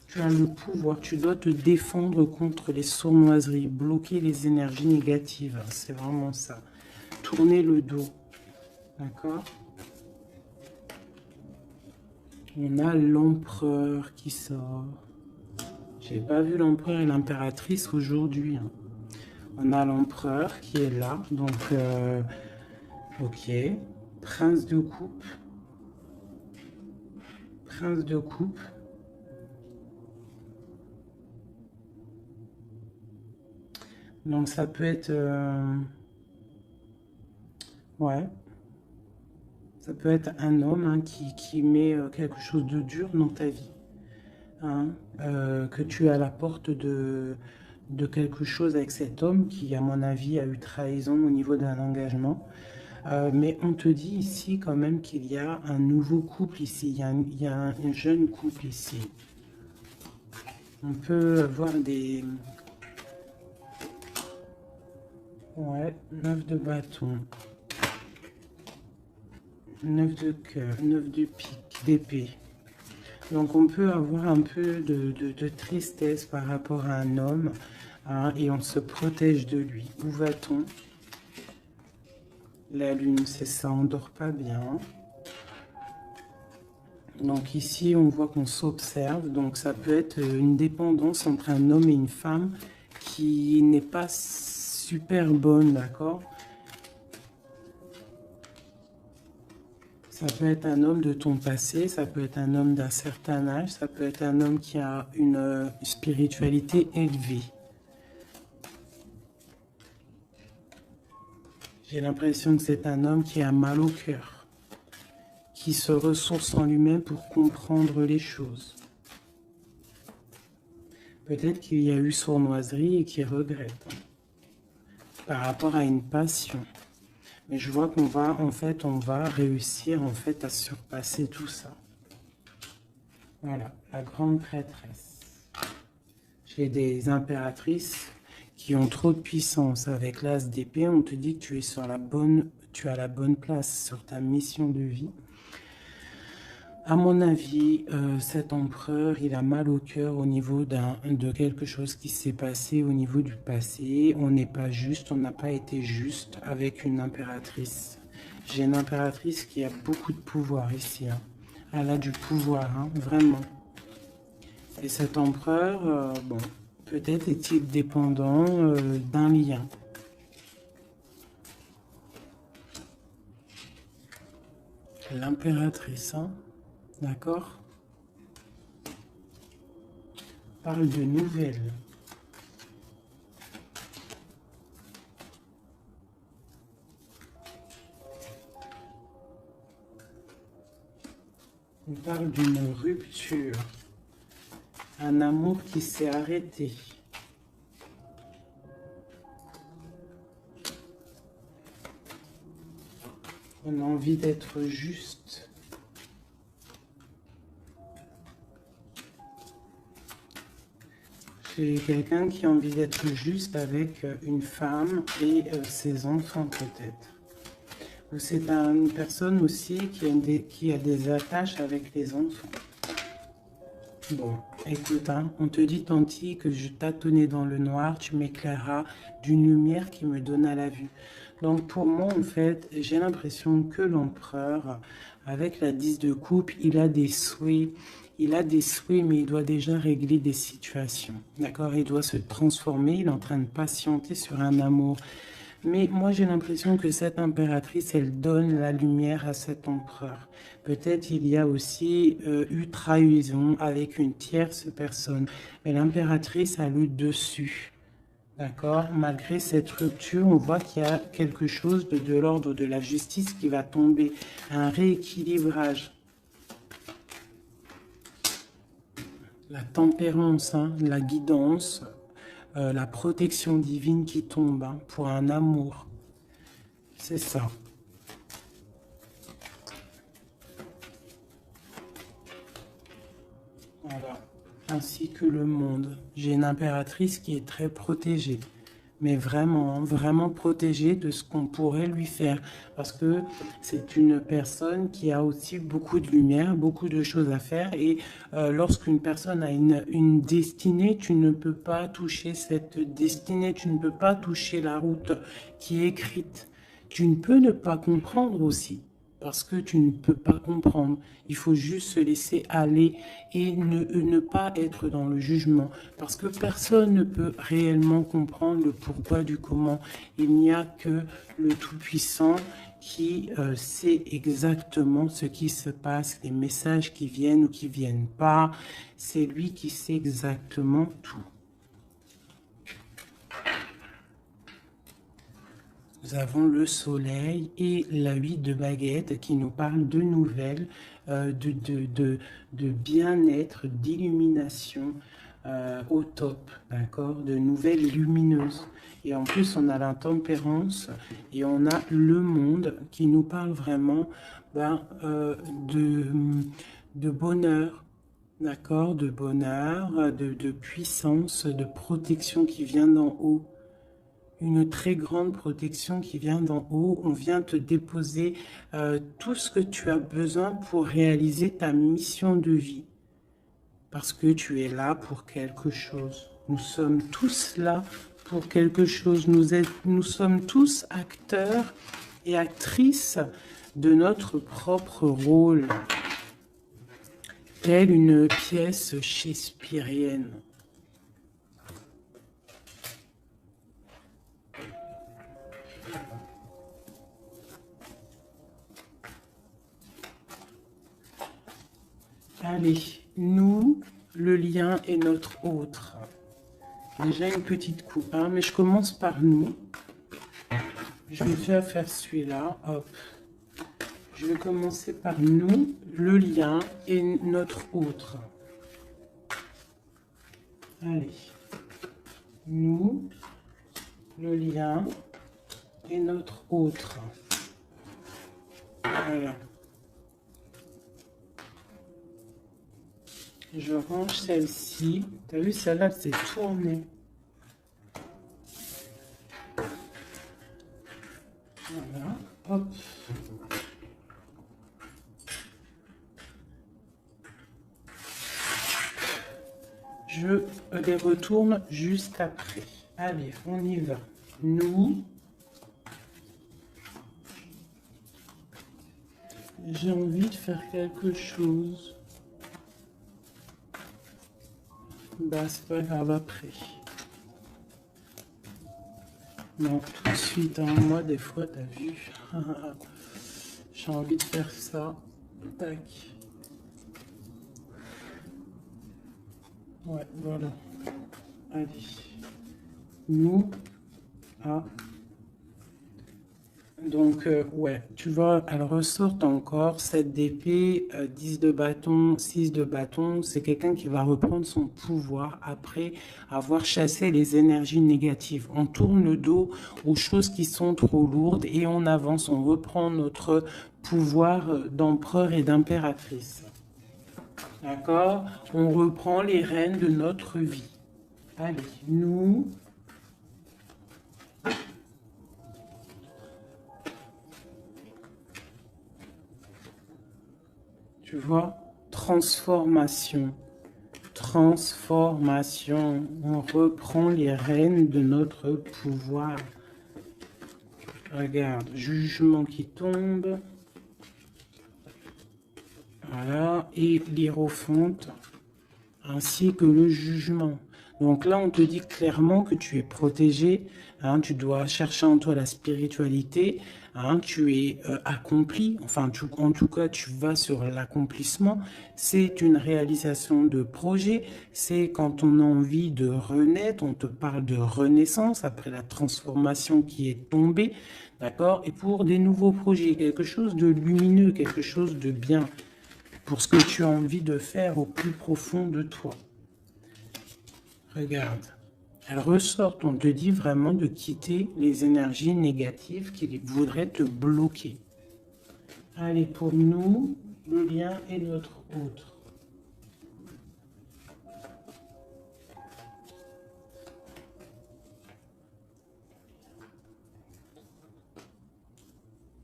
Tu as le pouvoir, tu dois te défendre contre les sournoiseries, bloquer les énergies négatives, c'est vraiment ça. Tourner le dos, d'accord? On a l'empereur qui sort. J'ai pas vu l'empereur et l'impératrice aujourd'hui. Hein. On a l'empereur qui est là, donc ok. Prince de coupe. Prince de coupe. Donc ça peut être... ouais. Ça peut être un homme hein, qui met quelque chose de dur dans ta vie. Hein, que tu es à la porte de quelque chose avec cet homme qui, à mon avis, a eu trahison au niveau d'un engagement. Mais on te dit ici quand même qu'il y a un nouveau couple ici, il y a un jeune couple ici. On peut voir des... Ouais, 9 de bâton. 9 de cœur, 9 de pique, d'épée. Donc on peut avoir un peu de tristesse par rapport à un homme hein, et on se protège de lui. Où va-t-on? La lune, c'est ça, on dort pas bien. Donc ici, on voit qu'on s'observe. Donc ça peut être une dépendance entre un homme et une femme qui n'est pas super bonne, d'accord? Ça peut être un homme de ton passé, ça peut être un homme d'un certain âge, ça peut être un homme qui a une spiritualité élevée. J'ai l'impression que c'est un homme qui a mal au cœur, qui se ressource en lui-même pour comprendre les choses. Peut-être qu'il y a eu sournoiserie et qu'il regrette par rapport à une passion. Mais je vois qu'on va, en fait, on va réussir en fait à surpasser tout ça. Voilà, la grande prêtresse. J'ai des impératrices qui ont trop de puissance. Avec l'as d'épée, on te dit que tu es sur la bonne, tu as la bonne place sur ta mission de vie. À mon avis, cet empereur, il a mal au cœur au niveau de quelque chose qui s'est passé au niveau du passé. On n'est pas juste, on n'a pas été juste avec une impératrice. J'ai une impératrice qui a beaucoup de pouvoir ici. Hein. Elle a du pouvoir, hein, vraiment. Et cet empereur, bon, peut-être est-il dépendant d'un lien. L'impératrice, hein, d'accord? Parle de nouvelles. parle d'une rupture. Un amour qui s'est arrêté. On a envie d'être juste. J'ai quelqu'un qui a envie d'être juste avec une femme et ses enfants peut-être. Ou c'est une personne aussi qui a des attaches avec les enfants. Bon, écoute, hein, on te dit Tanti que je tâtonnais dans le noir, tu m'éclaireras d'une lumière qui me donne à la vue. Donc pour moi, en fait, j'ai l'impression que l'empereur, avec la 10 de coupe, il a des souhaits. Il a des souhaits, mais il doit déjà régler des situations. D'accord? Il doit se transformer, il est en train de patienter sur un amour. Mais moi, j'ai l'impression que cette impératrice, elle donne la lumière à cet empereur. Peut-être il y a aussi eu trahison avec une tierce personne. Mais l'impératrice a le dessus. D'accord? Malgré cette rupture, on voit qu'il y a quelque chose de l'ordre de la justice qui va tomber. Un rééquilibrage. La tempérance, hein, la guidance. La protection divine qui tombe hein, pour un amour. C'est ça. Voilà. Ainsi que le monde. J'ai une impératrice qui est très protégée. Mais vraiment, hein, vraiment protégée de ce qu'on pourrait lui faire. Parce que c'est une personne qui a aussi beaucoup de lumière, beaucoup de choses à faire. Et lorsqu'une personne a une destinée, tu ne peux pas toucher cette destinée, tu ne peux pas toucher la route qui est écrite. Tu ne peux ne pas comprendre aussi. Parce que tu ne peux pas comprendre. Il faut juste se laisser aller et ne pas être dans le jugement. Parce que personne ne peut réellement comprendre le pourquoi du comment. Il n'y a que le Tout-Puissant qui sait exactement ce qui se passe, les messages qui viennent ou qui ne viennent pas. C'est lui qui sait exactement tout. Nous avons le soleil et la 8 de baguette qui nous parle de nouvelles, de bien-être, d'illumination au top, d'accord, de nouvelles lumineuses. Et en plus, on a la tempérance et on a le monde qui nous parle vraiment de bonheur, d'accord, de bonheur, de puissance, de protection qui vient d'en haut. Une très grande protection qui vient d'en haut. On vient te déposer tout ce que tu as besoin pour réaliser ta mission de vie. Parce que tu es là pour quelque chose. Nous sommes tous là pour quelque chose. Nous sommes tous acteurs et actrices de notre propre rôle. Telle une pièce shakespearienne. Allez, nous, le lien est notre autre. Déjà une petite coupe, hein, mais je commence par nous. Je vais déjà faire celui-là, hop. Je vais commencer par nous, le lien et notre autre. Allez, nous, le lien et notre autre. Voilà. Je range celle-ci. T'as vu, celle-là, c'est tourné. Voilà. Hop. Je les retourne juste après. Allez, on y va. Nous. J'ai envie de faire quelque chose. Bah, c'est pas grave après. Non, tout de suite, hein. Moi, des fois, t'as vu. J'ai envie de faire ça. Tac. Ouais, voilà. Allez. Nous, à Donc, ouais, tu vois, elle ressort encore 7 d'épée, 10 de bâton, 6 de bâton. C'est quelqu'un qui va reprendre son pouvoir après avoir chassé les énergies négatives. On tourne le dos aux choses qui sont trop lourdes et on avance, on reprend notre pouvoir d'empereur et d'impératrice. D'accord? On reprend les rênes de notre vie. Allez, nous... Tu vois, transformation, transformation. On reprend les rênes de notre pouvoir. Regarde, jugement qui tombe. Voilà, et l'hiérophante, ainsi que le jugement. Donc là, on te dit clairement que tu es protégé, hein, tu dois chercher en toi la spiritualité, hein, tu es accompli, enfin, en tout cas, tu vas sur l'accomplissement. C'est une réalisation de projet, c'est quand on a envie de renaître, on te parle de renaissance après la transformation qui est tombée, d'accord? Et pour des nouveaux projets, quelque chose de lumineux, quelque chose de bien, pour ce que tu as envie de faire au plus profond de toi. Regarde, elles ressortent, on te dit vraiment de quitter les énergies négatives qui voudraient te bloquer. Allez, pour nous, le lien est notre autre.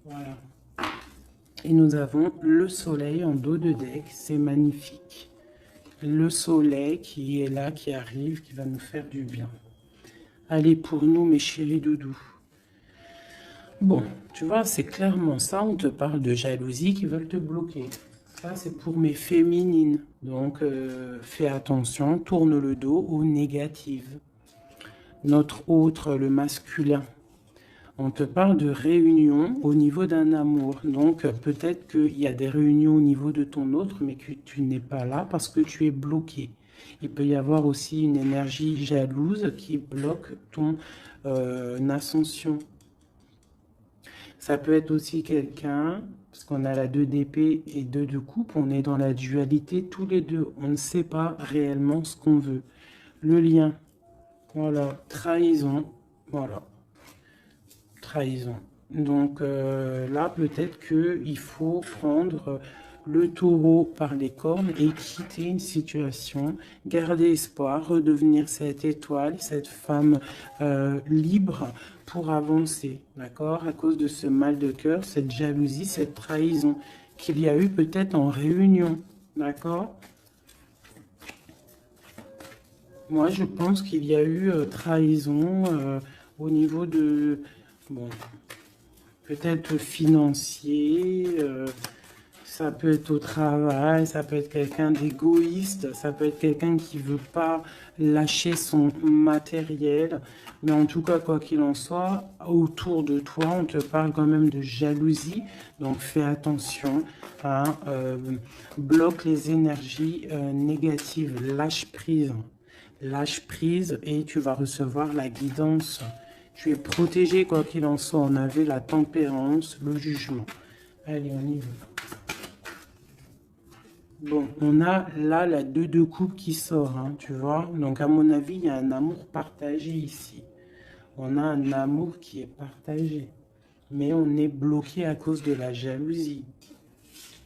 Voilà. Et nous avons le soleil en dos de deck, c'est magnifique. Le soleil qui est là, qui arrive, qui va nous faire du bien. Allez, pour nous, mes chéris doudous. Bon, tu vois, c'est clairement ça, on te parle de jalousie qui veulent te bloquer. Ça, c'est pour mes féminines. Donc, fais attention, tourne le dos aux négatives. Notre autre, le masculin. On te parle de réunion au niveau d'un amour. Donc, peut-être qu'il y a des réunions au niveau de ton autre, mais que tu n'es pas là parce que tu es bloqué. Il peut y avoir aussi une énergie jalouse qui bloque ton ascension. Ça peut être aussi quelqu'un, parce qu'on a la 2 d'épée et 2 de coupe, on est dans la dualité tous les deux. On ne sait pas réellement ce qu'on veut. Le lien, voilà, trahison, voilà, trahison. Donc là, peut-être qu'il faut prendre le taureau par les cornes et quitter une situation, garder espoir, redevenir cette étoile, cette femme libre pour avancer, d'accord? À cause de ce mal de cœur, cette jalousie, cette trahison qu'il y a eu peut-être en réunion, d'accord? Moi, je pense qu'il y a eu trahison au niveau de, bon, peut-être financier, ça peut être au travail, ça peut être quelqu'un d'égoïste, ça peut être quelqu'un qui veut pas lâcher son matériel. Mais en tout cas, quoi qu'il en soit, autour de toi, on te parle quand même de jalousie. Donc fais attention, hein, bloque les énergies négatives, lâche prise. Lâche prise et tu vas recevoir la guidance. Tu es protégé quoi qu'il en soit. On avait la tempérance, le jugement. Allez, on y va. Bon, on a là la 2 de coupe qui sort, hein, tu vois. Donc, à mon avis, il y a un amour partagé ici. On a un amour qui est partagé. Mais on est bloqué à cause de la jalousie.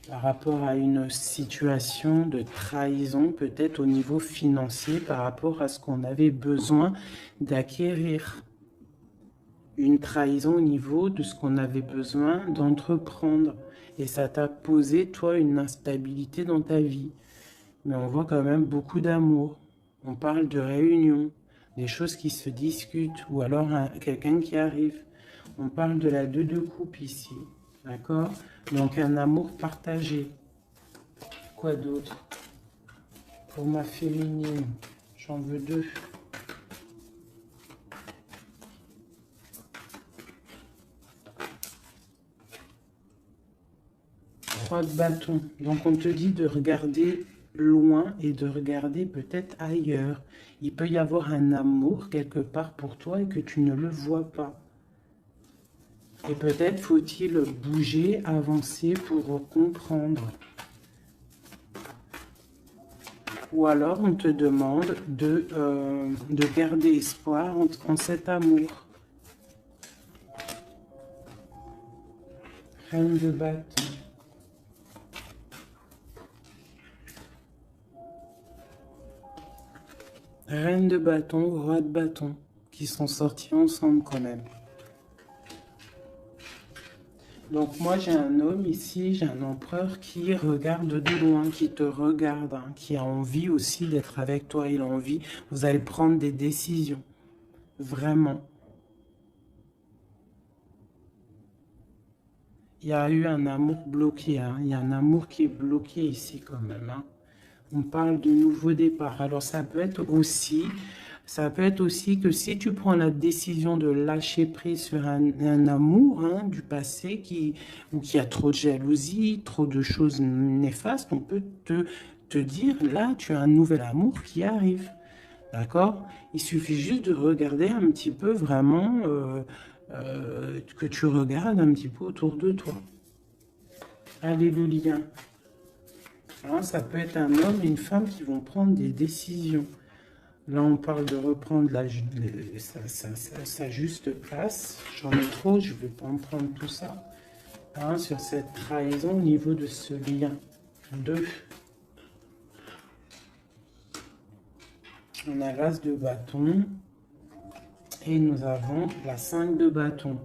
Par rapport à une situation de trahison, peut-être au niveau financier, par rapport à ce qu'on avait besoin d'acquérir. Une trahison au niveau de ce qu'on avait besoin d'entreprendre. Et ça t'a posé, toi, une instabilité dans ta vie. Mais on voit quand même beaucoup d'amour. On parle de réunion, des choses qui se discutent, ou alors quelqu'un qui arrive. On parle de la 2 de coupe ici, d'accord? Donc un amour partagé. Quoi d'autre? Pour ma féminine, j'en veux 2. 3 de bâton. Donc on te dit de regarder loin et de regarder peut-être ailleurs. Il peut y avoir un amour quelque part pour toi et que tu ne le vois pas. Et peut-être faut-il bouger, avancer pour comprendre. Ou alors on te demande de garder espoir en cet amour. Reine de bâton. Reine de bâton, roi de bâton, qui sont sortis ensemble quand même. Donc moi j'ai un homme ici, j'ai un empereur qui regarde de loin, qui te regarde, hein, qui a envie aussi d'être avec toi, il a envie, vous allez prendre des décisions, vraiment. Il y a eu un amour bloqué, hein, il y a un amour qui est bloqué ici quand même. Hein. On parle de nouveau départ, alors ça peut être aussi que si tu prends la décision de lâcher prise sur un amour hein, du passé ou qui a trop de jalousie, trop de choses néfastes, on peut te dire, là, tu as un nouvel amour qui arrive. D'accord? Il suffit juste de regarder un petit peu vraiment, que tu regardes un petit peu autour de toi. Alléluia. Hein, ça peut être un homme et une femme qui vont prendre des décisions. Là, on parle de reprendre sa juste place. J'en ai trop, je ne vais pas en prendre tout ça. Hein, sur cette trahison au niveau de ce lien. 2. On a l'as de bâton. Et nous avons la 5 de bâton.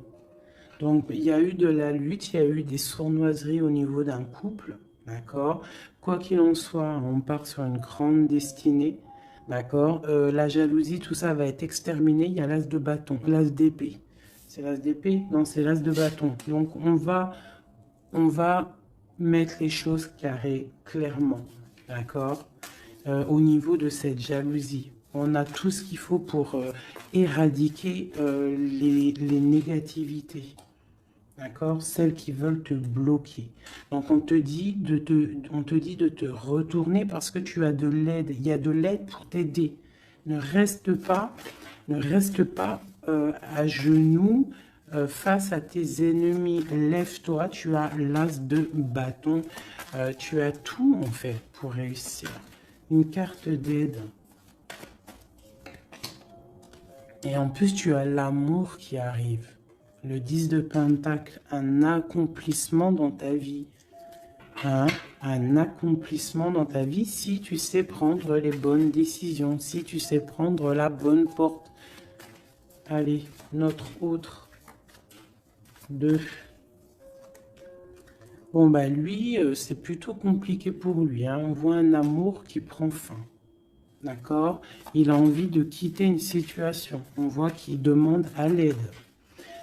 Donc, il y a eu de la lutte, il y a eu des sournoiseries au niveau d'un couple. D'accord? Quoi qu'il en soit, on part sur une grande destinée. D'accord? La jalousie, tout ça va être exterminé. Il y a l'as de bâton, l'as d'épée. C'est l'as d'épée? Non, c'est l'as de bâton. Donc, on va mettre les choses carrées, clairement. D'accord? Au niveau de cette jalousie. On a tout ce qu'il faut pour éradiquer les négativités. D'accord? Celles qui veulent te bloquer. Donc, on te dit de te retourner parce que tu as de l'aide. Il y a de l'aide pour t'aider. Ne reste pas à genoux face à tes ennemis. Lève-toi, tu as l'as de bâton. Tu as tout, en fait, pour réussir. Une carte d'aide. Et en plus, tu as l'amour qui arrive. Le 10 de Pentacle, un accomplissement dans ta vie. Hein? Un accomplissement dans ta vie si tu sais prendre les bonnes décisions, si tu sais prendre la bonne porte. Allez, notre autre 2. Bon, bah lui, c'est plutôt compliqué pour lui. Hein? On voit un amour qui prend fin. D'accord? Il a envie de quitter une situation. On voit qu'il demande à l'aide.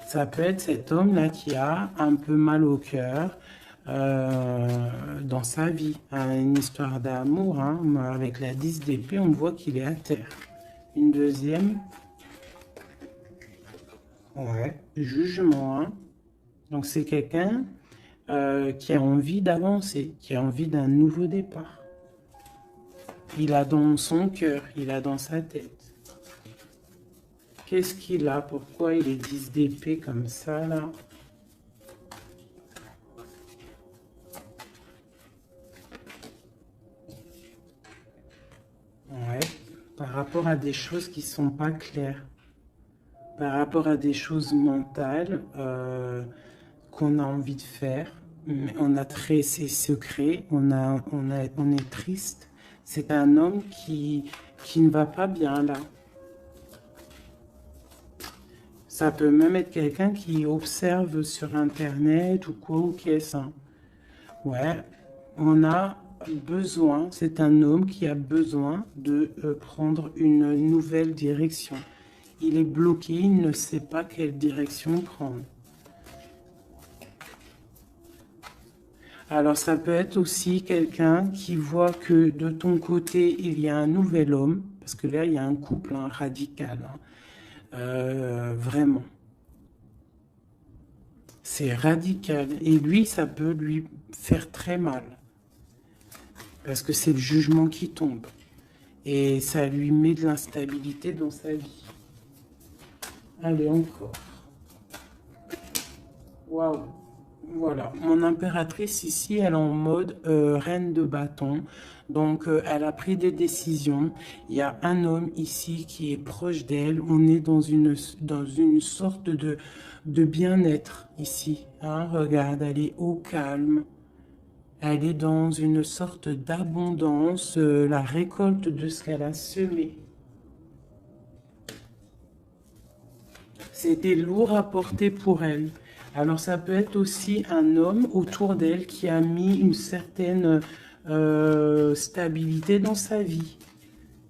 Ça peut être cet homme-là qui a un peu mal au cœur dans sa vie. Une histoire d'amour, hein, avec la 10 d'épée, on voit qu'il est à terre. Une deuxième. Ouais, jugement. Hein. Donc c'est quelqu'un qui a envie d'avancer, qui a envie d'un nouveau départ. Il a dans son cœur, il a dans sa tête. Qu'est-ce qu'il a? Pourquoi il est 10 d'épée comme ça, là? Ouais, par rapport à des choses qui sont pas claires. Par rapport à des choses mentales qu'on a envie de faire. Mais on a ses secrets, on est triste. C'est un homme qui ne va pas bien, là. Ça peut même être quelqu'un qui observe sur Internet ou quoi, ou qu'est-ce. Hein. Ouais, on a besoin, c'est un homme qui a besoin de prendre une nouvelle direction. Il est bloqué, il ne sait pas quelle direction prendre. Alors ça peut être aussi quelqu'un qui voit que de ton côté, il y a un nouvel homme, parce que là, il y a un couple hein, radical. Hein. Vraiment. C'est radical. Et lui, ça peut lui faire très mal. Parce que c'est le jugement qui tombe. Et ça lui met de l'instabilité dans sa vie. Allez, encore. Waouh. Voilà, mon impératrice ici, elle est en mode reine de bâton. Donc, elle a pris des décisions. Il y a un homme ici qui est proche d'elle. On est dans une sorte de bien-être ici. Hein. Regarde, elle est au calme. Elle est dans une sorte d'abondance, la récolte de ce qu'elle a semé. C'était lourd à porter pour elle. Alors ça peut être aussi un homme autour d'elle qui a mis une certaine stabilité dans sa vie.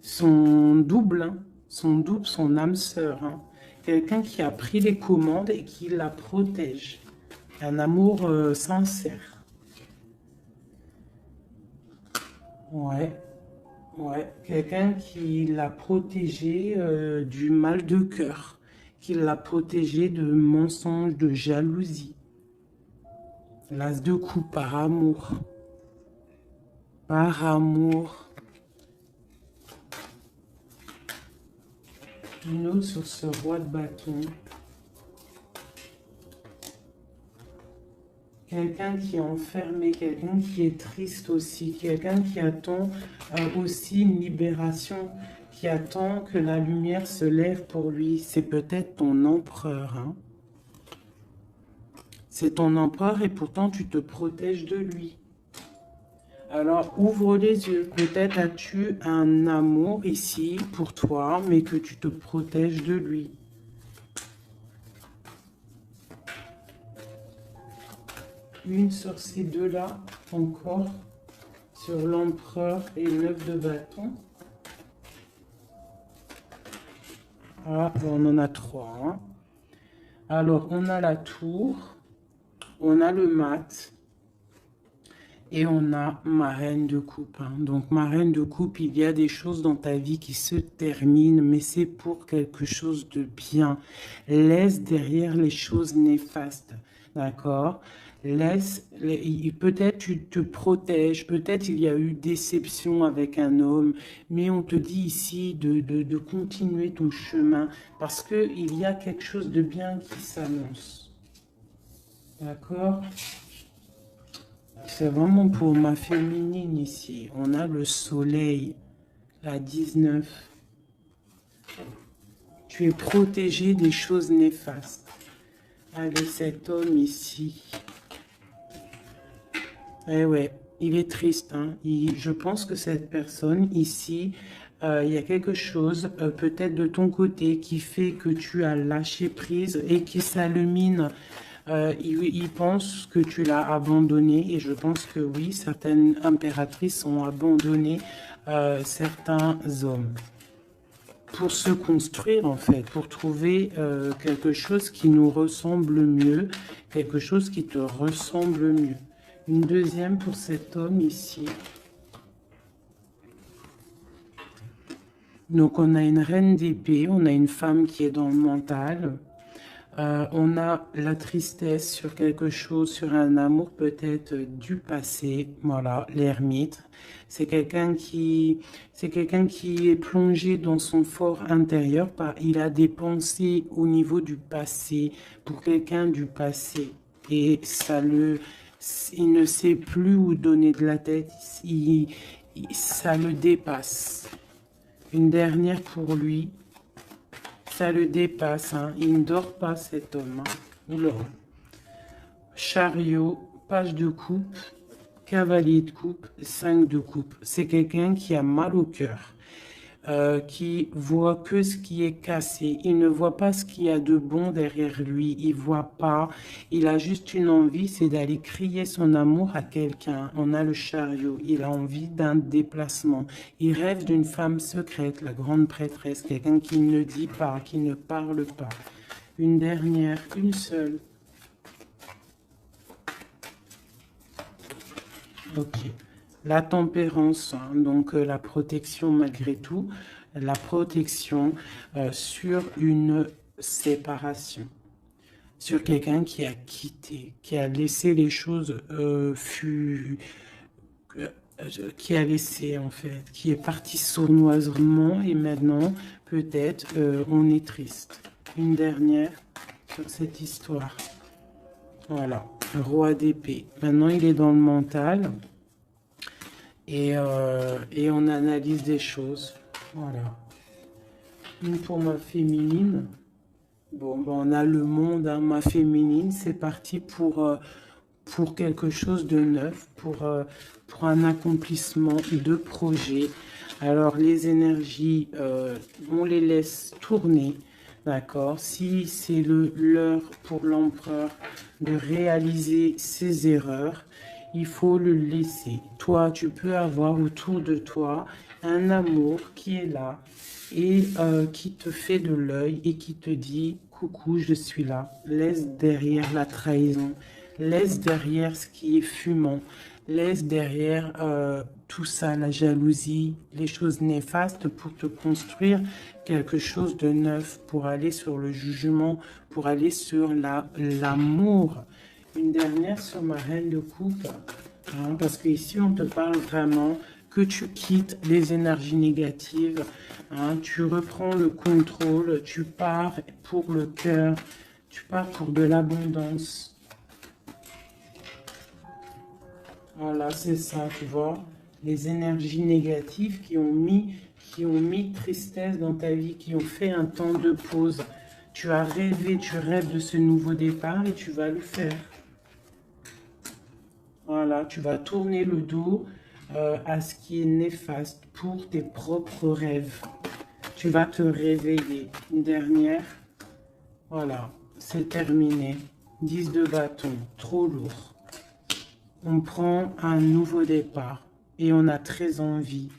Son double, hein, son âme sœur. Hein. Quelqu'un qui a pris les commandes et qui la protège. Un amour sincère. Ouais, ouais. Quelqu'un qui l'a protégé du mal de cœur. Qui l'a protégé de mensonges, de jalousie. L'as de coupe par amour. Par amour. Une autre sur ce roi de bâton. Quelqu'un qui est enfermé, quelqu'un qui est triste aussi, quelqu'un qui attend aussi une libération, qui attend que la lumière se lève pour lui. C'est peut-être ton empereur. Hein. C'est ton empereur et pourtant tu te protèges de lui. Alors, ouvre les yeux. Peut-être as-tu un amour ici pour toi, mais que tu te protèges de lui. Une sur ces deux-là, encore, sur l'empereur et l'œuf de bâton. Ah, on en a trois. Hein. Alors, on a la tour, on a le mat. Et on a ma reine de coupe. Hein. Donc, ma reine de coupe, il y a des choses dans ta vie qui se terminent, mais c'est pour quelque chose de bien. Laisse derrière les choses néfastes. D'accord? Peut-être tu te protèges, peut-être il y a eu déception avec un homme, mais on te dit ici de continuer ton chemin parce qu'il y a quelque chose de bien qui s'annonce. D'accord? C'est vraiment pour ma féminine ici. On a le soleil, la 19. Tu es protégé des choses néfastes. Avec cet homme ici. Eh ouais, il est triste. Hein. Je pense que cette personne ici, il y a quelque chose peut-être de ton côté qui fait que tu as lâché prise et qui s'illumine. Il pense que tu l'as abandonné et je pense que oui, certaines impératrices ont abandonné certains hommes pour se construire en fait, pour trouver quelque chose qui nous ressemble mieux, quelque chose qui te ressemble mieux. Une deuxième pour cet homme ici. Donc on a une reine d'épée, on a une femme qui est dans le mental. On a la tristesse sur quelque chose, sur un amour peut-être du passé. Voilà, l'ermite. C'est quelqu'un qui est plongé dans son fort intérieur. Il a des pensées au niveau du passé, pour quelqu'un du passé. Et il ne sait plus où donner de la tête. Ça le dépasse. Une dernière pour lui. Ça le dépasse, hein. Il ne dort pas cet homme. Hein. Oula. Chariot, page de coupe, cavalier de coupe, 5 de coupe. C'est quelqu'un qui a mal au cœur, qui voit que ce qui est cassé. Il ne voit pas ce qu'il y a de bon derrière lui. Il voit pas. Il a juste une envie, c'est d'aller crier son amour à quelqu'un. On a le chariot. Il a envie d'un déplacement. Il rêve d'une femme secrète, la grande prêtresse, quelqu'un qui ne dit pas, qui ne parle pas. Une dernière, une seule. Ok. La tempérance, hein, donc la protection malgré tout, la protection sur une séparation, sur quelqu'un qui a quitté, qui a laissé les choses qui a laissé en fait, qui est parti sournoisement et maintenant peut-être on est triste. Une dernière sur cette histoire. Voilà, roi d'épée. Maintenant, il est dans le mental et on analyse des choses. Voilà. Une pour ma féminine. Bon, ben, on a le monde, hein, ma féminine. C'est parti pour quelque chose de neuf, pour un accomplissement de projet. Alors, les énergies, on les laisse tourner. D'accord. Si c'est l'heure pour l'empereur de réaliser ses erreurs, il faut le laisser. Toi, tu peux avoir autour de toi un amour qui est là et qui te fait de l'œil et qui te dit coucou, je suis là. Laisse derrière la trahison, laisse derrière ce qui est fumant, laisse derrière tout ça, la jalousie, les choses néfastes pour te construire quelque chose de neuf, pour aller sur le jugement, pour aller sur l'amour. Une dernière sur ma reine de coupe, hein, parce qu'ici on te parle vraiment que tu quittes les énergies négatives, hein, tu reprends le contrôle, tu pars pour le cœur, tu pars pour de l'abondance. Voilà, c'est ça, tu vois. Les énergies négatives qui ont mis tristesse dans ta vie, qui ont fait un temps de pause. Tu as rêvé, tu rêves de ce nouveau départ et tu vas le faire. Voilà, tu vas tourner le dos à ce qui est néfaste pour tes propres rêves. Tu vas te réveiller. Une dernière. Voilà, c'est terminé. 10 de bâton, trop lourd. On prend un nouveau départ et on a très envie